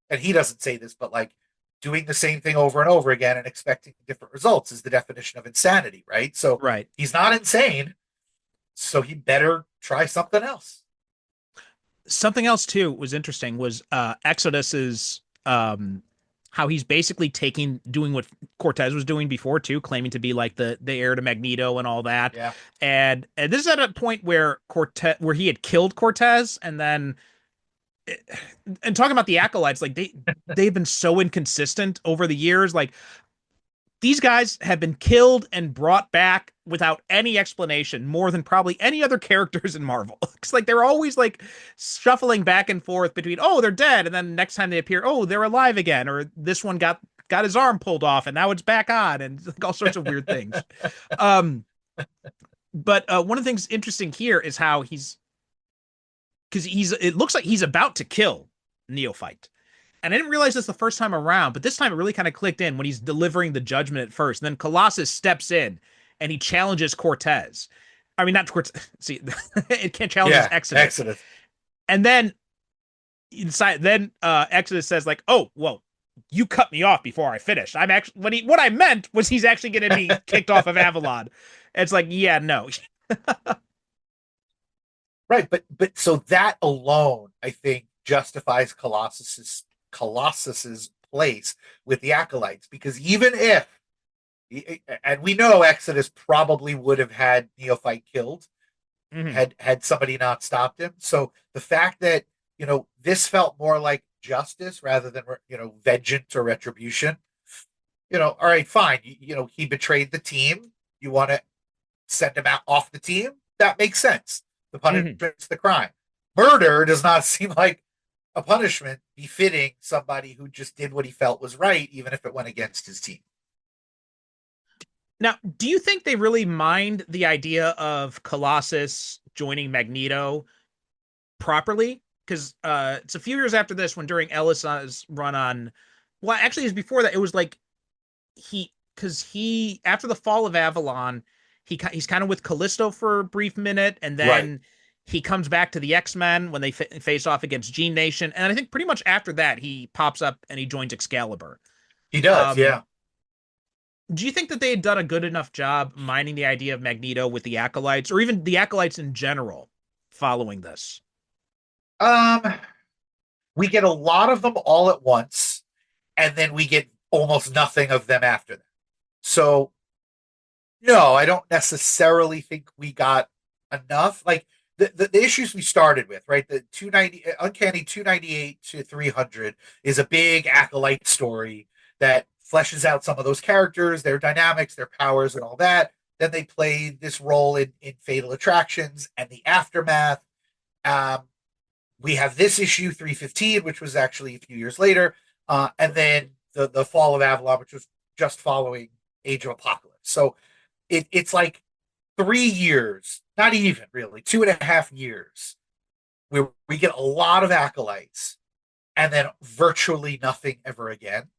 and he doesn't say this, but like doing the same thing over and over again and expecting different results is the definition of insanity, right? So Right. he's not insane, so he better try something else. Something else too was interesting was Exodus's how he's basically doing what Cortez was doing before too, claiming to be like the heir to Magneto and all that. Yeah. And this is at a point where he had killed Cortez, and then and talking about the acolytes, like they've been so inconsistent over the years. Like these guys have been killed and brought back without any explanation, more than probably any other characters in Marvel. It's like they're always like shuffling back and forth between, oh, they're dead, and then next time they appear, oh, they're alive again, or this one got his arm pulled off and now it's back on, and like all sorts of weird things. Um, But one of the things interesting here is how because it looks like he's about to kill Neophyte. And I didn't realize this the first time around, but this time it really kind of clicked in when he's delivering the judgment at first. And then Colossus steps in and he challenges Cortez. I mean, not Cortez. See, it can't challenges Yeah, Exodus. Exodus. And then Exodus says like, "Oh, well, you cut me off before I finished. I'm actually what I meant was he's actually going to be kicked off of Avalon." It's like, yeah, no. Right, but so that alone, I think, justifies Colossus's place with the acolytes, because even if, and we know Exodus probably would have had Neophyte killed Mhm. had somebody not stopped him. So the fact that this felt more like justice rather than vengeance or retribution. All right, fine. He betrayed the team. You want to send him out off the team? That makes sense. The Mhm. punishment's the crime. Murder does not seem like a punishment befitting somebody who just did what he felt was right, even if it went against his team. Now, do you think they really mind the idea of Colossus joining Magneto properly? Because it's a few years after this when during Ellis's run on, well, actually, it was before that. It was like he after the fall of Avalon, he's kind of with Callisto for a brief minute, and Right. then he comes back to the X-Men when they face off against Gene Nation, and I think pretty much after that he pops up and he joins Excalibur. He does, Um, yeah. do you think that they had done a good enough job mining the idea of Magneto with the acolytes, or even the acolytes in general, following this? Um, we get a lot of them all at once, and then we get almost nothing of them after that. So no, I don't necessarily think we got enough. Like the issues we started with, right? The 290 Uncanny 298 to 300 is a big acolyte story that fleshes out some of those characters, their dynamics, their powers, and all that. Then they play this role in Fatal Attractions and the aftermath. Um, we have this issue 315, which was actually a few years later, and then the Fall of Avalon, which was just following Age of Apocalypse. So it's like 3 years, not even really, 2.5 years, where we get a lot of acolytes and then virtually nothing ever again.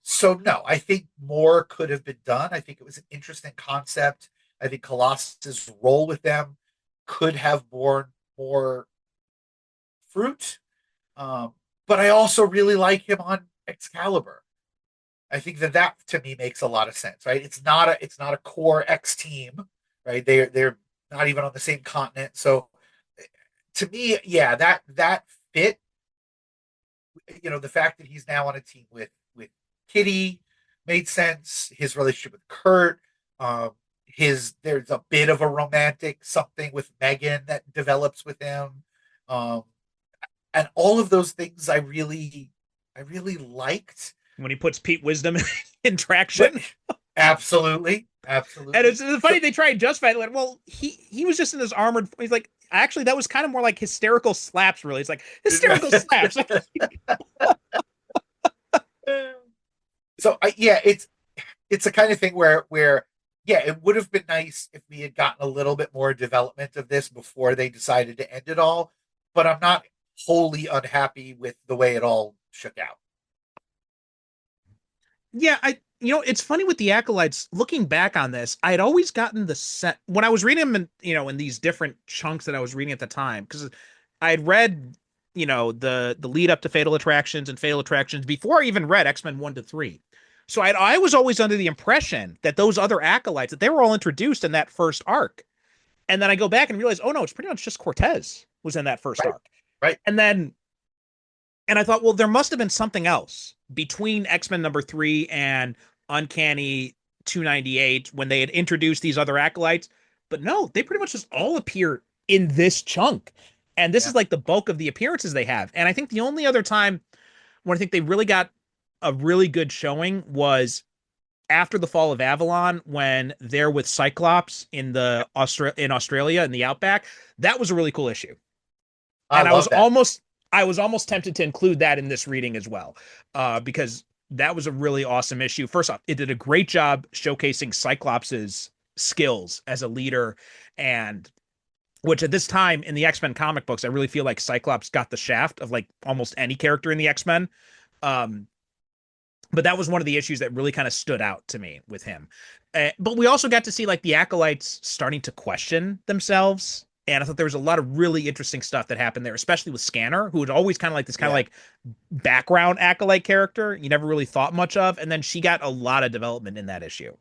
So no, I think more could have been done. I think it was an interesting concept. I think Colossus's role with them could have borne more fruit. Um, but I also really like him on Excalibur. I think that to me makes a lot of sense, right? It's not a core X team, right? They're not even on the same continent. So to me, yeah, that fit. The fact that he's now on a team with Kitty made sense. His relationship with Kurt, his there's a bit of a romantic something with Megan that develops with him, um, and all of those things I really liked. When he puts Pete Wisdom in But traction. absolutely, And absolutely. it's So funny they try and justify it. Like, well, he was just in this armored. He's like, actually, that was kind of more like hysterical slaps. Really, it's like hysterical slaps. yeah, it's a kind of thing where yeah, it would have been nice if we had gotten a little bit more development of this before they decided to end it all. But I'm not wholly unhappy with the way it all shook out. Yeah, it's funny with the acolytes. Looking back on this, I had always gotten the set when I was reading them, in these different chunks that I was reading at the time, because I had read, the lead up to Fatal Attractions and Fatal Attractions before I even read X-Men 1 to 3. So I was always under the impression that those other acolytes that they were all introduced in that first arc, and then I go back and realize, oh no, it's pretty much just Cortez was in that first Right, arc, right. and I thought, well, there must have been something else between X-Men #3 and Uncanny 298 when they had introduced these other acolytes. But no, they pretty much just all appear in this chunk. And this Yeah. is like the bulk of the appearances they have. And I think the only other time when I think they really got a really good showing was after the fall of Avalon when they're with Cyclops in Australia in the outback. That was a really cool issue. I And love that. I was almost tempted to include that in this reading as well, because that was a really awesome issue. First off, it did a great job showcasing Cyclops's skills as a leader, and which at this time in the X-Men comic books, I really feel like Cyclops got the shaft of like almost any character in the X-Men. Um, but that was one of the issues that really kind of stood out to me with him. But we also got to see like the acolytes starting to question themselves. And I thought there was a lot of really interesting stuff that happened there, especially with Scanner, who was always kind of like this kind of Yeah. like background acolyte character you never really thought much of. And then she got a lot of development in that issue.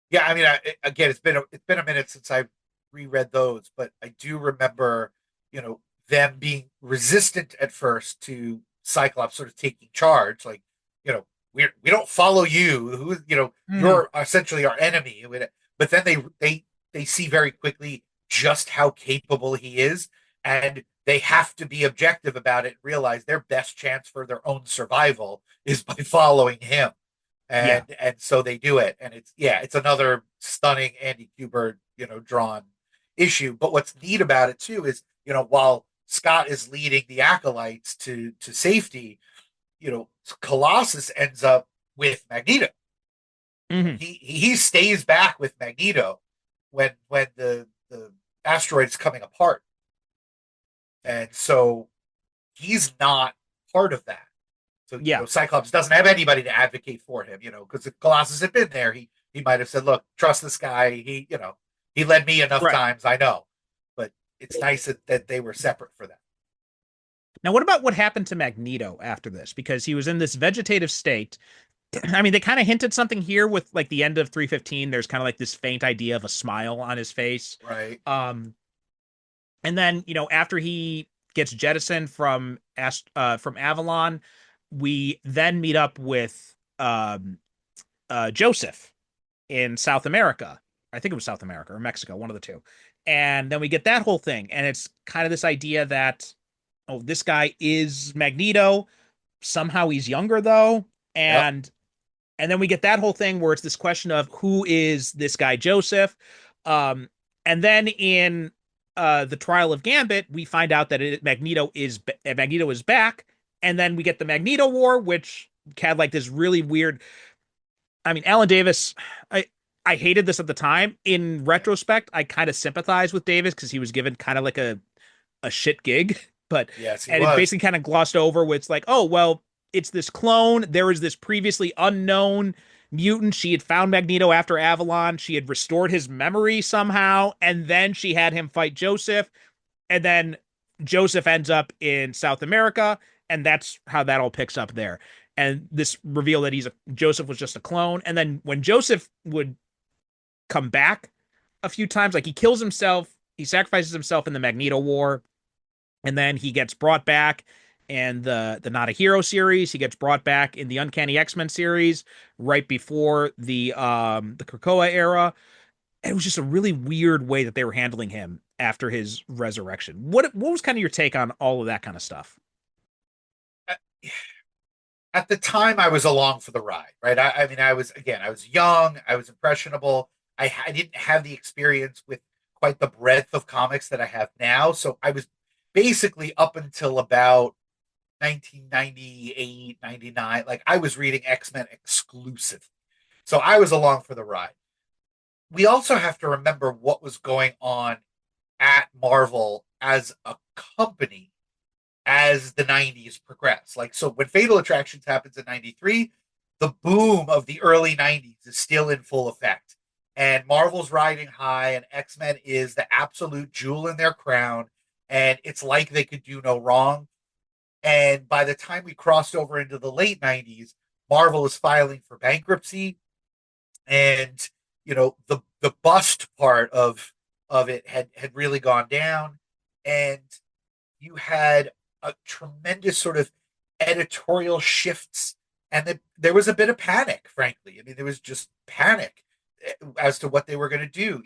Yeah, I mean, again, it's been a minute since I reread those, but I do remember, them being resistant at first to Cyclops sort of taking charge. Like, we don't follow you. Mm, You're essentially our enemy. But then they see very quickly just how capable he is, and they have to be objective about it. Realize their best chance for their own survival is by following him, yeah. and so they do it, and it's another stunning Andy Kubert drawn issue. But what's neat about it too is while Scott is leading the acolytes to safety, Colossus ends up with Magneto. Hmm. He stays back with Magneto when the asteroid is coming apart, and so he's not part of that. So, Yeah. Cyclops doesn't have anybody to advocate for him, because if Colossus had been there, he might have said, "Look, trust this guy. He led me enough Right. times. I know." But it's nice that they were separate for that. Now, what about what happened to Magneto after this? Because he was in this vegetative state. I mean, they kind of hinted something here with like the end of 315. There's kind of like this faint idea of a smile on his face. Right. Um, and then, after he gets jettisoned from Avalon, we then meet up with Joseph in South America. I think it was South America or Mexico, one of the two. And then we get that whole thing. And it's kind of this idea that, oh, this guy is Magneto. Somehow he's younger though. Yep. And then we get that whole thing where it's this question of who is this guy Joseph. Um, and then in the trial of Gambit, we find out that Magneto is back. And then we get the Magneto War, which had like this really weird. I mean, Alan Davis, I hated this at the time. In Yeah. retrospect, I kind of sympathize with Davis because he was given kind of like a shit gig, but Yes, he and it was. basically kind of glossed over where it's like, oh well, it's this clone. There was this previously unknown mutant. She had found Magneto after Avalon. She had restored his memory somehow, and then she had him fight Joseph, and then Joseph ends up in South America, and that's how that all picks up there. And this reveal that Joseph was just a clone, and then when Joseph would come back a few times, like he kills himself, he sacrifices himself in the Magneto War, and then he gets brought back in the Not a Hero series. He gets brought back in the Uncanny X-Men series right before the Krakoa era. And it was just a really weird way that they were handling him after his resurrection. What was kind of your take on all of that kind of stuff? At the time, I was along for the ride, right? I mean, I was young, I was impressionable. I didn't have the experience with quite the breadth of comics that I have now. So I was basically up until about 1998, 99. Like I was reading X-Men exclusive. So I was along for the ride. We also have to remember what was going on at Marvel as a company as the 90s progress. Like, so when Fatal Attractions happens in 93, the boom of the early 90s is still in full effect. And Marvel's riding high, and X Men is the absolute jewel in their crown. And it's like they could do no wrong. And by the time we crossed over into the late 90s, Marvel is filing for bankruptcy. And, the bust part of it had really gone down. And you had a tremendous sort of editorial shifts, and there was a bit of panic, frankly. I mean, there was just panic as to what they were going to do.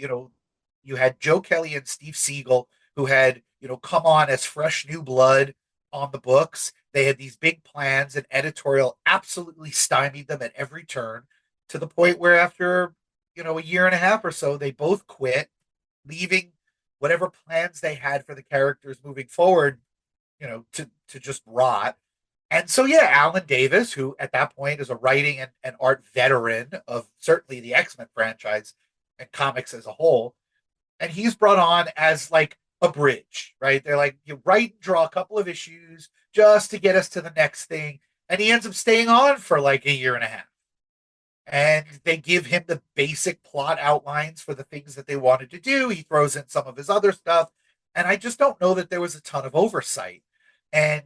You had Joe Kelly and Steve Siegel, who had come on as fresh new blood on the books. They had these big plans, and editorial absolutely stymied them at every turn, to the point where after a year and a half or so, they both quit, leaving whatever plans they had for the characters moving forward to just rot. And so, yeah, Alan Davis, who at that point is a writing and art veteran of certainly the X-Men franchise, and comics as a whole. And he's brought on as like a bridge, right? They're like, you write and draw a couple of issues just to get us to the next thing. And he ends up staying on for like a year and a half. And they give him the basic plot outlines for the things that they wanted to do. He throws in some of his other stuff. And I just don't know that there was a ton of oversight. And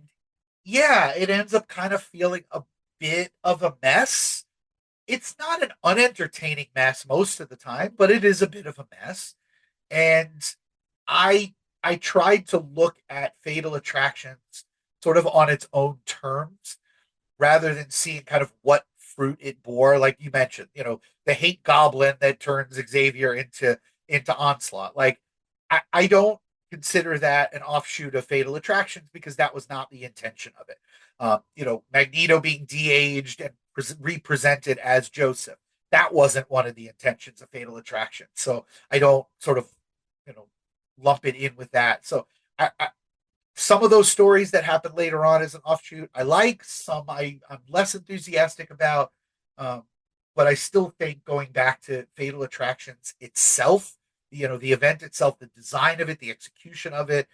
yeah, it ends up kind of feeling a bit of a mess. It's not an unentertaining mess most of the time, but it is a bit of a mess. And I I tried to look at Fatal Attractions sort of on its own terms rather than seeing kind of what fruit it bore. Like you mentioned, the hate goblin that turns Xavier into Onslaught. Like I don't consider that an offshoot of Fatal Attractions because that was not the intention of it. Magneto being de-aged and represented as Joseph. That wasn't one of the intentions of Fatal Attraction. So I don't sort of, you know, lump it in with that. So some of those stories that happen later on as an offshoot, I like. Some I'm less enthusiastic about. Um, but I still think going back to Fatal Attractions itself, the event itself, the design of it, the execution of it,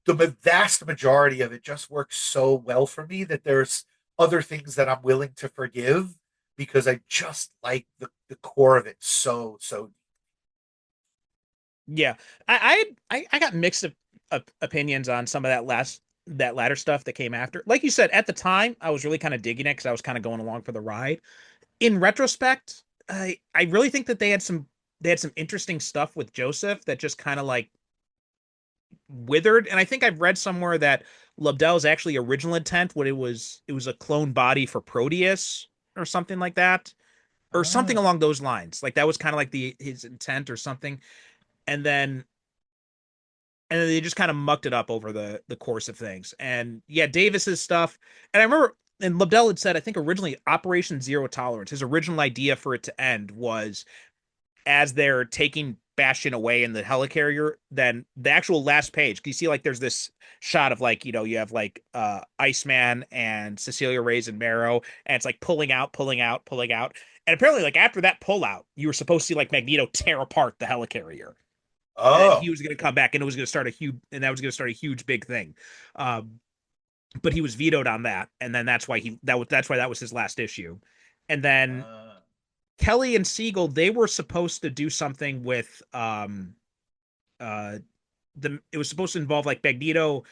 the vast majority of it just works so well for me that there's other things that I'm willing to forgive because I just like the core of it so. Yeah, I got mixed opinions on some of that latter stuff that came after. Like you said, at the time, I was really kind of digging it because I was kind of going along for the ride. In retrospect, I really think that they had some interesting stuff with Joseph that just kind of like withered. And I think I've read somewhere that Lobdell's actually original intent, what it was a clone body for Proteus or something like that, or something Ah, along those lines. Like that was kind of like the his intent or something. And then they just kind of mucked it up over the course of things. And yeah, Davis's stuff. And I remember, and Lobdell had said, I think originally Operation Zero Tolerance. His original idea for it to end was as they're taking Bastion away in the helicarrier, then the actual last page, you see like there's this shot of like, you have like Iceman and Cecilia Reyes and Marrow, and it's like pulling out, pulling out, pulling out. And apparently, like after that pull out, you were supposed to see like Magneto tear apart the helicarrier, and then he oh, was going to come back, and it was going to start a huge, and that was going to start a huge big thing. Um, but he was vetoed on that, and then that's why that was his last issue. And then ah, Kelly and Siegel, they were supposed to do something with uh it was supposed to involve like Magneto,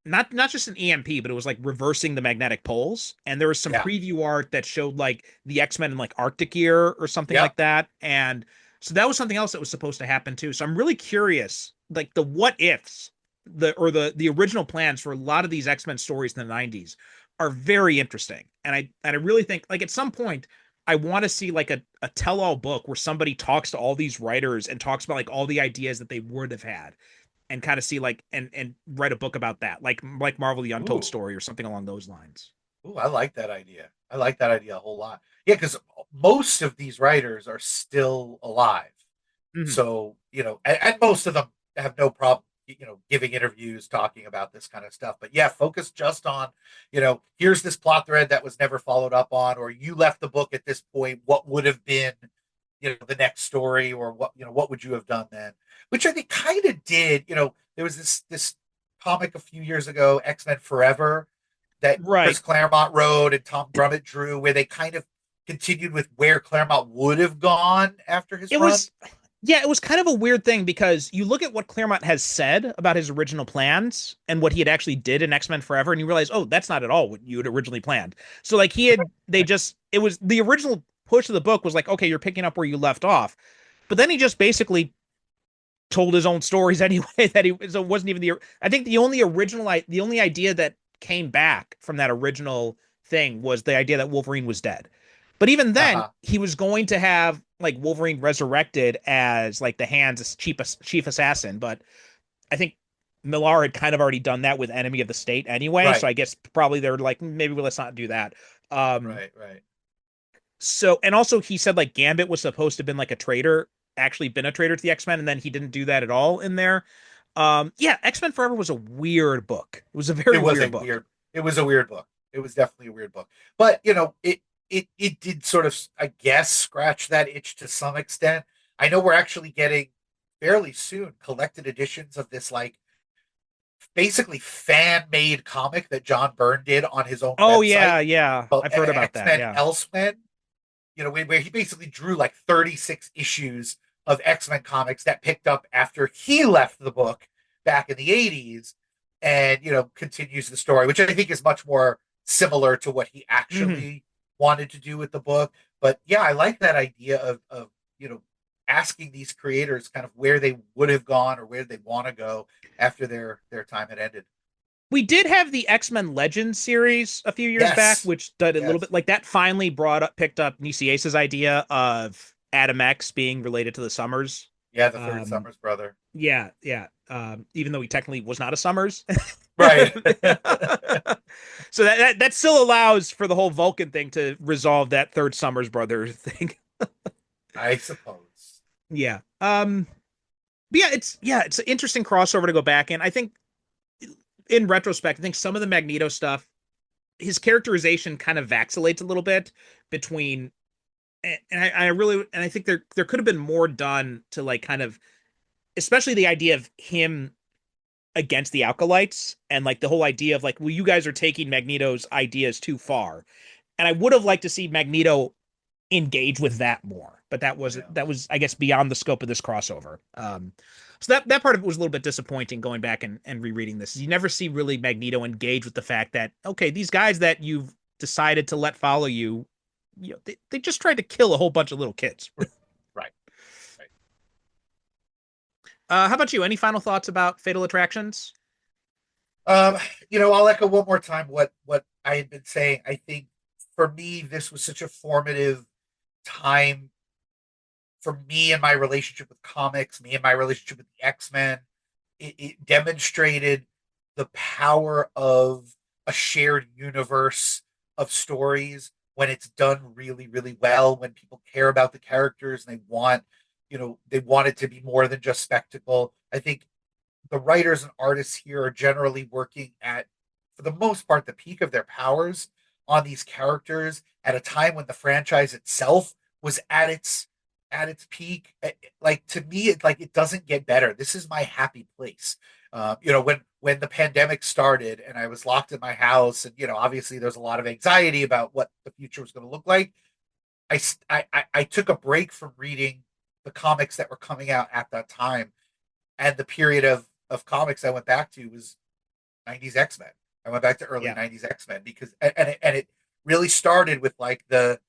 not just an EMP, but it was like reversing the magnetic poles. And there was some yeah, preview art that showed like the X-Men in like Arctic gear or something yep. like that. And so that was something else that was supposed to happen too. So I'm really curious, like the what ifs, the original plans for a lot of these X-Men stories in the 90s are very interesting. And I really think like at some point I want to see like a tell-all book where somebody talks to all these writers and talks about like all the ideas that they would have had and kind of see like and write a book about that, like Marvel the Untold Ooh, Story or something along those lines. ooh, I like that idea. I like that idea a whole lot. Yeah, because most of these writers are still alive. Mhm. So, and most of them have no problem, giving interviews, talking about this kind of stuff. But yeah, focus just on, here's this plot thread that was never followed up on, or you left the book at this point. What would have been, the next story, or what would you have done then? Which I think kind of did, there was this comic a few years ago, X-Men Forever, that Right. Chris Claremont wrote and Tom Grummett drew, where they kind of continued with where Claremont would have gone after his It run. was Yeah, it was kind of a weird thing because you look at what Claremont has said about his original plans and what he had actually did in X-Men Forever, and you realize, oh, that's not at all what you had originally planned. So like it was the original push of the book was like, okay, you're picking up where you left off. But then he just basically told his own stories anyway. So it wasn't even I think the only idea that came back from that original thing was the idea that Wolverine was dead. But even then, Uh-huh. he was going to have like Wolverine resurrected as like the Hand's chief assassin. But I think Millar had kind of already done that with Enemy of the State anyway. So Right. I guess probably they're like, maybe let's not do that. Um, Right. so, and also he said like Gambit was supposed to have been like a traitor, actually been a traitor to the X-Men, and then he didn't do that at all in there. Yeah, X-Men Forever was a weird book. It was a It very was a weird book. weird it was a weird book. It was definitely a weird book. But, it did sort of, I guess, scratch that itch to some extent. I know we're actually getting fairly soon collected editions of this like basically fan made comic that John Byrne did on his own Oh website yeah, yeah. called I've heard about X that. Men Yeah. Elsewhere. You know, where he basically drew like 36 issues of X-Men comics that picked up after he left the book back in the 80s, and, you know, continues the story, which I think is much more similar to what he Hmm. actually wanted to do with the book. But yeah, I like that idea of you know, asking these creators kind of where they would have gone or where they want to go after their time had ended. We did have the X-Men Legends series a few years back, Yes. which did a little Yes. bit like that. Finally picked up Niciase's idea of Adam X being related to the Summers. Yeah, the third Um, Summers brother. yeah, yeah. Even though he technically was not a Summers, Right. so that still allows for the whole Vulcan thing to resolve that third Summers brother thing. I suppose. Yeah. But it's an interesting crossover to go back in. I think in retrospect, I think some of the Magneto stuff, his characterization kind of vacillates a little bit between, and I think there could have been more done to like kind of, especially the idea of him against the Alkalites and like the whole idea of like, well, you guys are taking Magneto's ideas too far, and I would have liked to see Magneto engage with that more, but Yeah. that was I guess beyond the scope of this crossover. So that part of it was a little bit disappointing going back and rereading this. You never see really Magneto engage with the fact that, okay, these guys that you've decided to let follow you, they just tried to kill a whole bunch of little kids. Right. Right. How about you? Any final thoughts about Fatal Attractions? Um, you know, I'll echo one more time what I had been saying. I think for me, this was such a formative time for me and my relationship with comics, me and my relationship with the X-Men. It demonstrated the power of a shared universe of stories when it's done really, really well, when people care about the characters and they want, you know, they want it to be more than just spectacle. I think the writers and artists here are generally working at, for the most part, the peak of their powers on these characters at a time when the franchise itself was at its peak. Like, to me, it like it doesn't get better. This is my happy place. You know, when the pandemic started and I was locked in my house, and, you know, obviously there's a lot of anxiety about what the future was going to look like. I took a break from reading the comics that were coming out at that time, and the period of comics I went back to was 90s X-Men. I went back to early Yeah. 90s X-Men because and it really started with like the,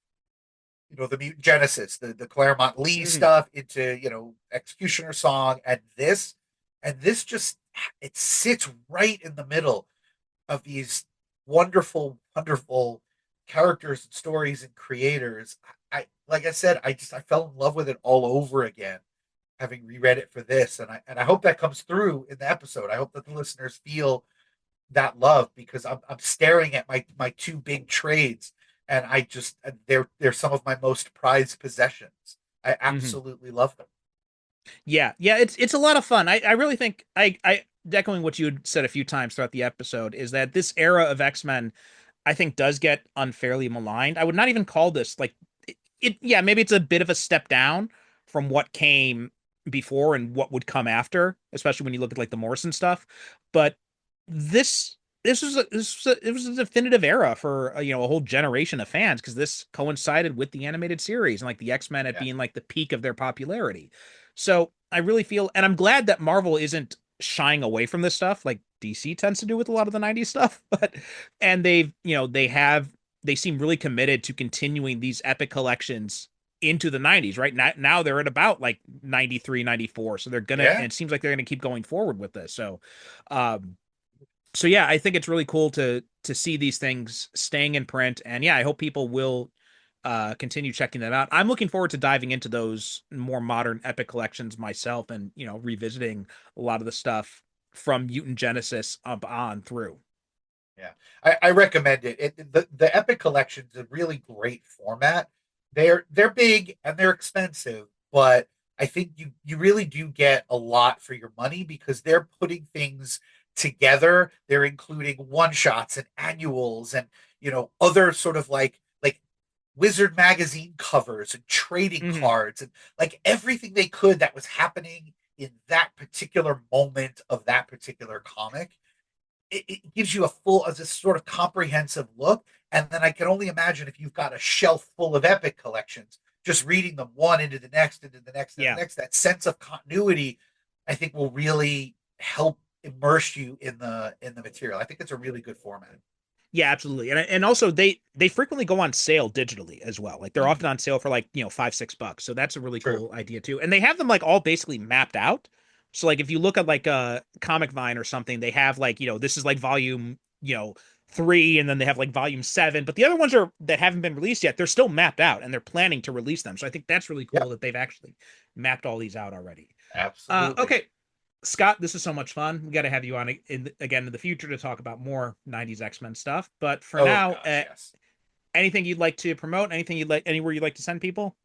you know, the Mutant Genesis, the Claremont Lee Hmm. stuff into, you know, Executioner Song, and this just, it sits right in the middle of these wonderful, wonderful characters and stories and creators. I like I said, I fell in love with it all over again, having reread it for this, and I hope that comes through in the episode. I hope that the listeners feel that love, because I'm staring at my two big trades, and I just, they're some of my most prized possessions. I Hmm. absolutely love them. Yeah, yeah, it's a lot of fun. I really think I echoing what you had said a few times throughout the episode is that this era of X-Men I think does get unfairly maligned. I would not even call this like yeah, maybe it's a bit of a step down from what came before and what would come after, especially when you look at like the Morrison stuff. But this it was a definitive era for a whole generation of fans because this coincided with the animated series and like the X-Men at Yeah. being like the peak of their popularity. So I really feel, and I'm glad that Marvel isn't shying away from this stuff like DC tends to do with a lot of the 90s stuff, but and they seem really committed to continuing these epic collections into the 90s. Right now they're at about like 93, 94, so they're gonna, and Yeah. it seems like they're gonna keep going forward with this. Um so yeah, I think it's really cool to see these things staying in print, and yeah, I hope people will continue checking that out. I'm looking forward to diving into those more modern epic collections myself, and revisiting a lot of the stuff from Mutant Genesis up on through. Yeah, I recommend it. The Epic Collection's a really great format. They're big and they're expensive, but I think you really do get a lot for your money because they're putting things together. They're including one shots and annuals and, you know, other sort of like Wizard magazine covers and trading cards and like everything they could that was happening in that particular moment of that particular comic. It gives you a sort of comprehensive look. And then I can only imagine if you've got a shelf full of epic collections, just reading them one into the next, into the next, into the next, that sense of continuity, I think will really help immerse you in the material. I think it's a really good format. Yeah, absolutely. And also they frequently go on sale digitally as well. Like they're often on sale for like, $5-6. So that's a really cool idea too. And they have them like all basically mapped out. So like if you look at like a Comic Vine or something, they have like, this is like volume, 3, and then they have like volume 7. But the other ones that haven't been released yet, they're still mapped out and they're planning to release them. So I think that's really cool that they've actually mapped all these out already. Absolutely. Okay. Scott, this is so much fun. We got to have you on again in the future to talk about more 90s X-Men stuff. But for now, yes. Anything you'd like to promote? Anywhere you'd like to send people?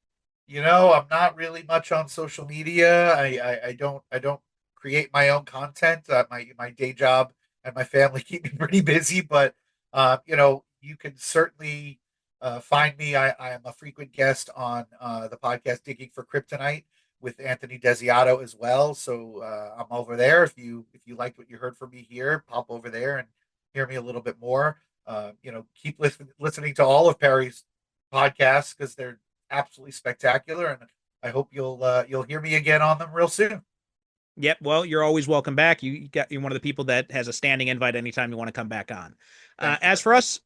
I'm not really much on social media. I don't create my own content. My day job and my family keep me pretty busy, but you can certainly find me. I am a frequent guest on the podcast Digging for Kryptonite with Anthony Desiato as well. So I'm over there. If you liked what you heard from me here, pop over there and hear me a little bit more. Keep listening to all of Perry's podcasts because they're absolutely spectacular, and I hope you'll hear me again on them real soon. Yep. Well, you're always welcome back. You're one of the people that has a standing invite anytime you want to come back on. As for us,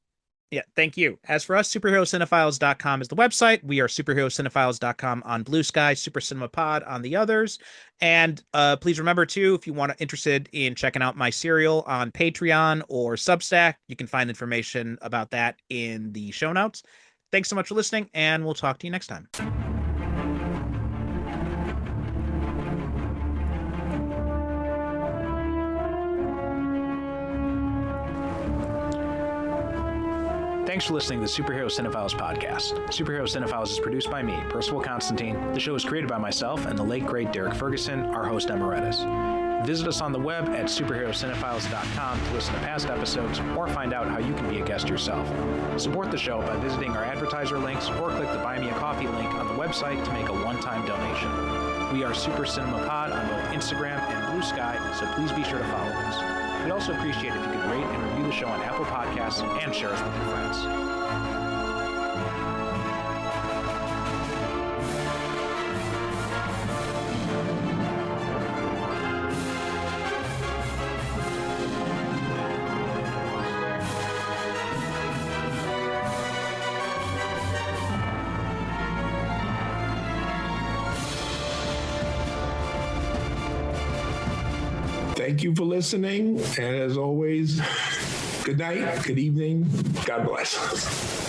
yeah, thank you. As for us, superherocinephiles.com is the website. We are superherocinephiles.com on Blue Sky, Super Cinema Pod on the others. And please remember, too, if you want interested in checking out my serial on Patreon or Substack, you can find information about that in the show notes. Thanks so much for listening, and we'll talk to you next time. Thanks for listening to the Superhero Cinephiles podcast. Superhero Cinephiles is produced by me, Percival Constantine. The show is created by myself and the late, great Derek Ferguson, our host emeritus. Visit us on the web at superherocinephiles.com to listen to past episodes or find out how you can be a guest yourself. Support the show by visiting our advertiser links or click the Buy Me a Coffee link on the website to make a one-time donation. We are Super Cinema Pod on both Instagram and Blue Sky, so please be sure to follow us. We'd also appreciate if you could rate and review the show on Apple Podcasts and share us with your friends. Thank you for listening. And as always, good night, good evening. God bless.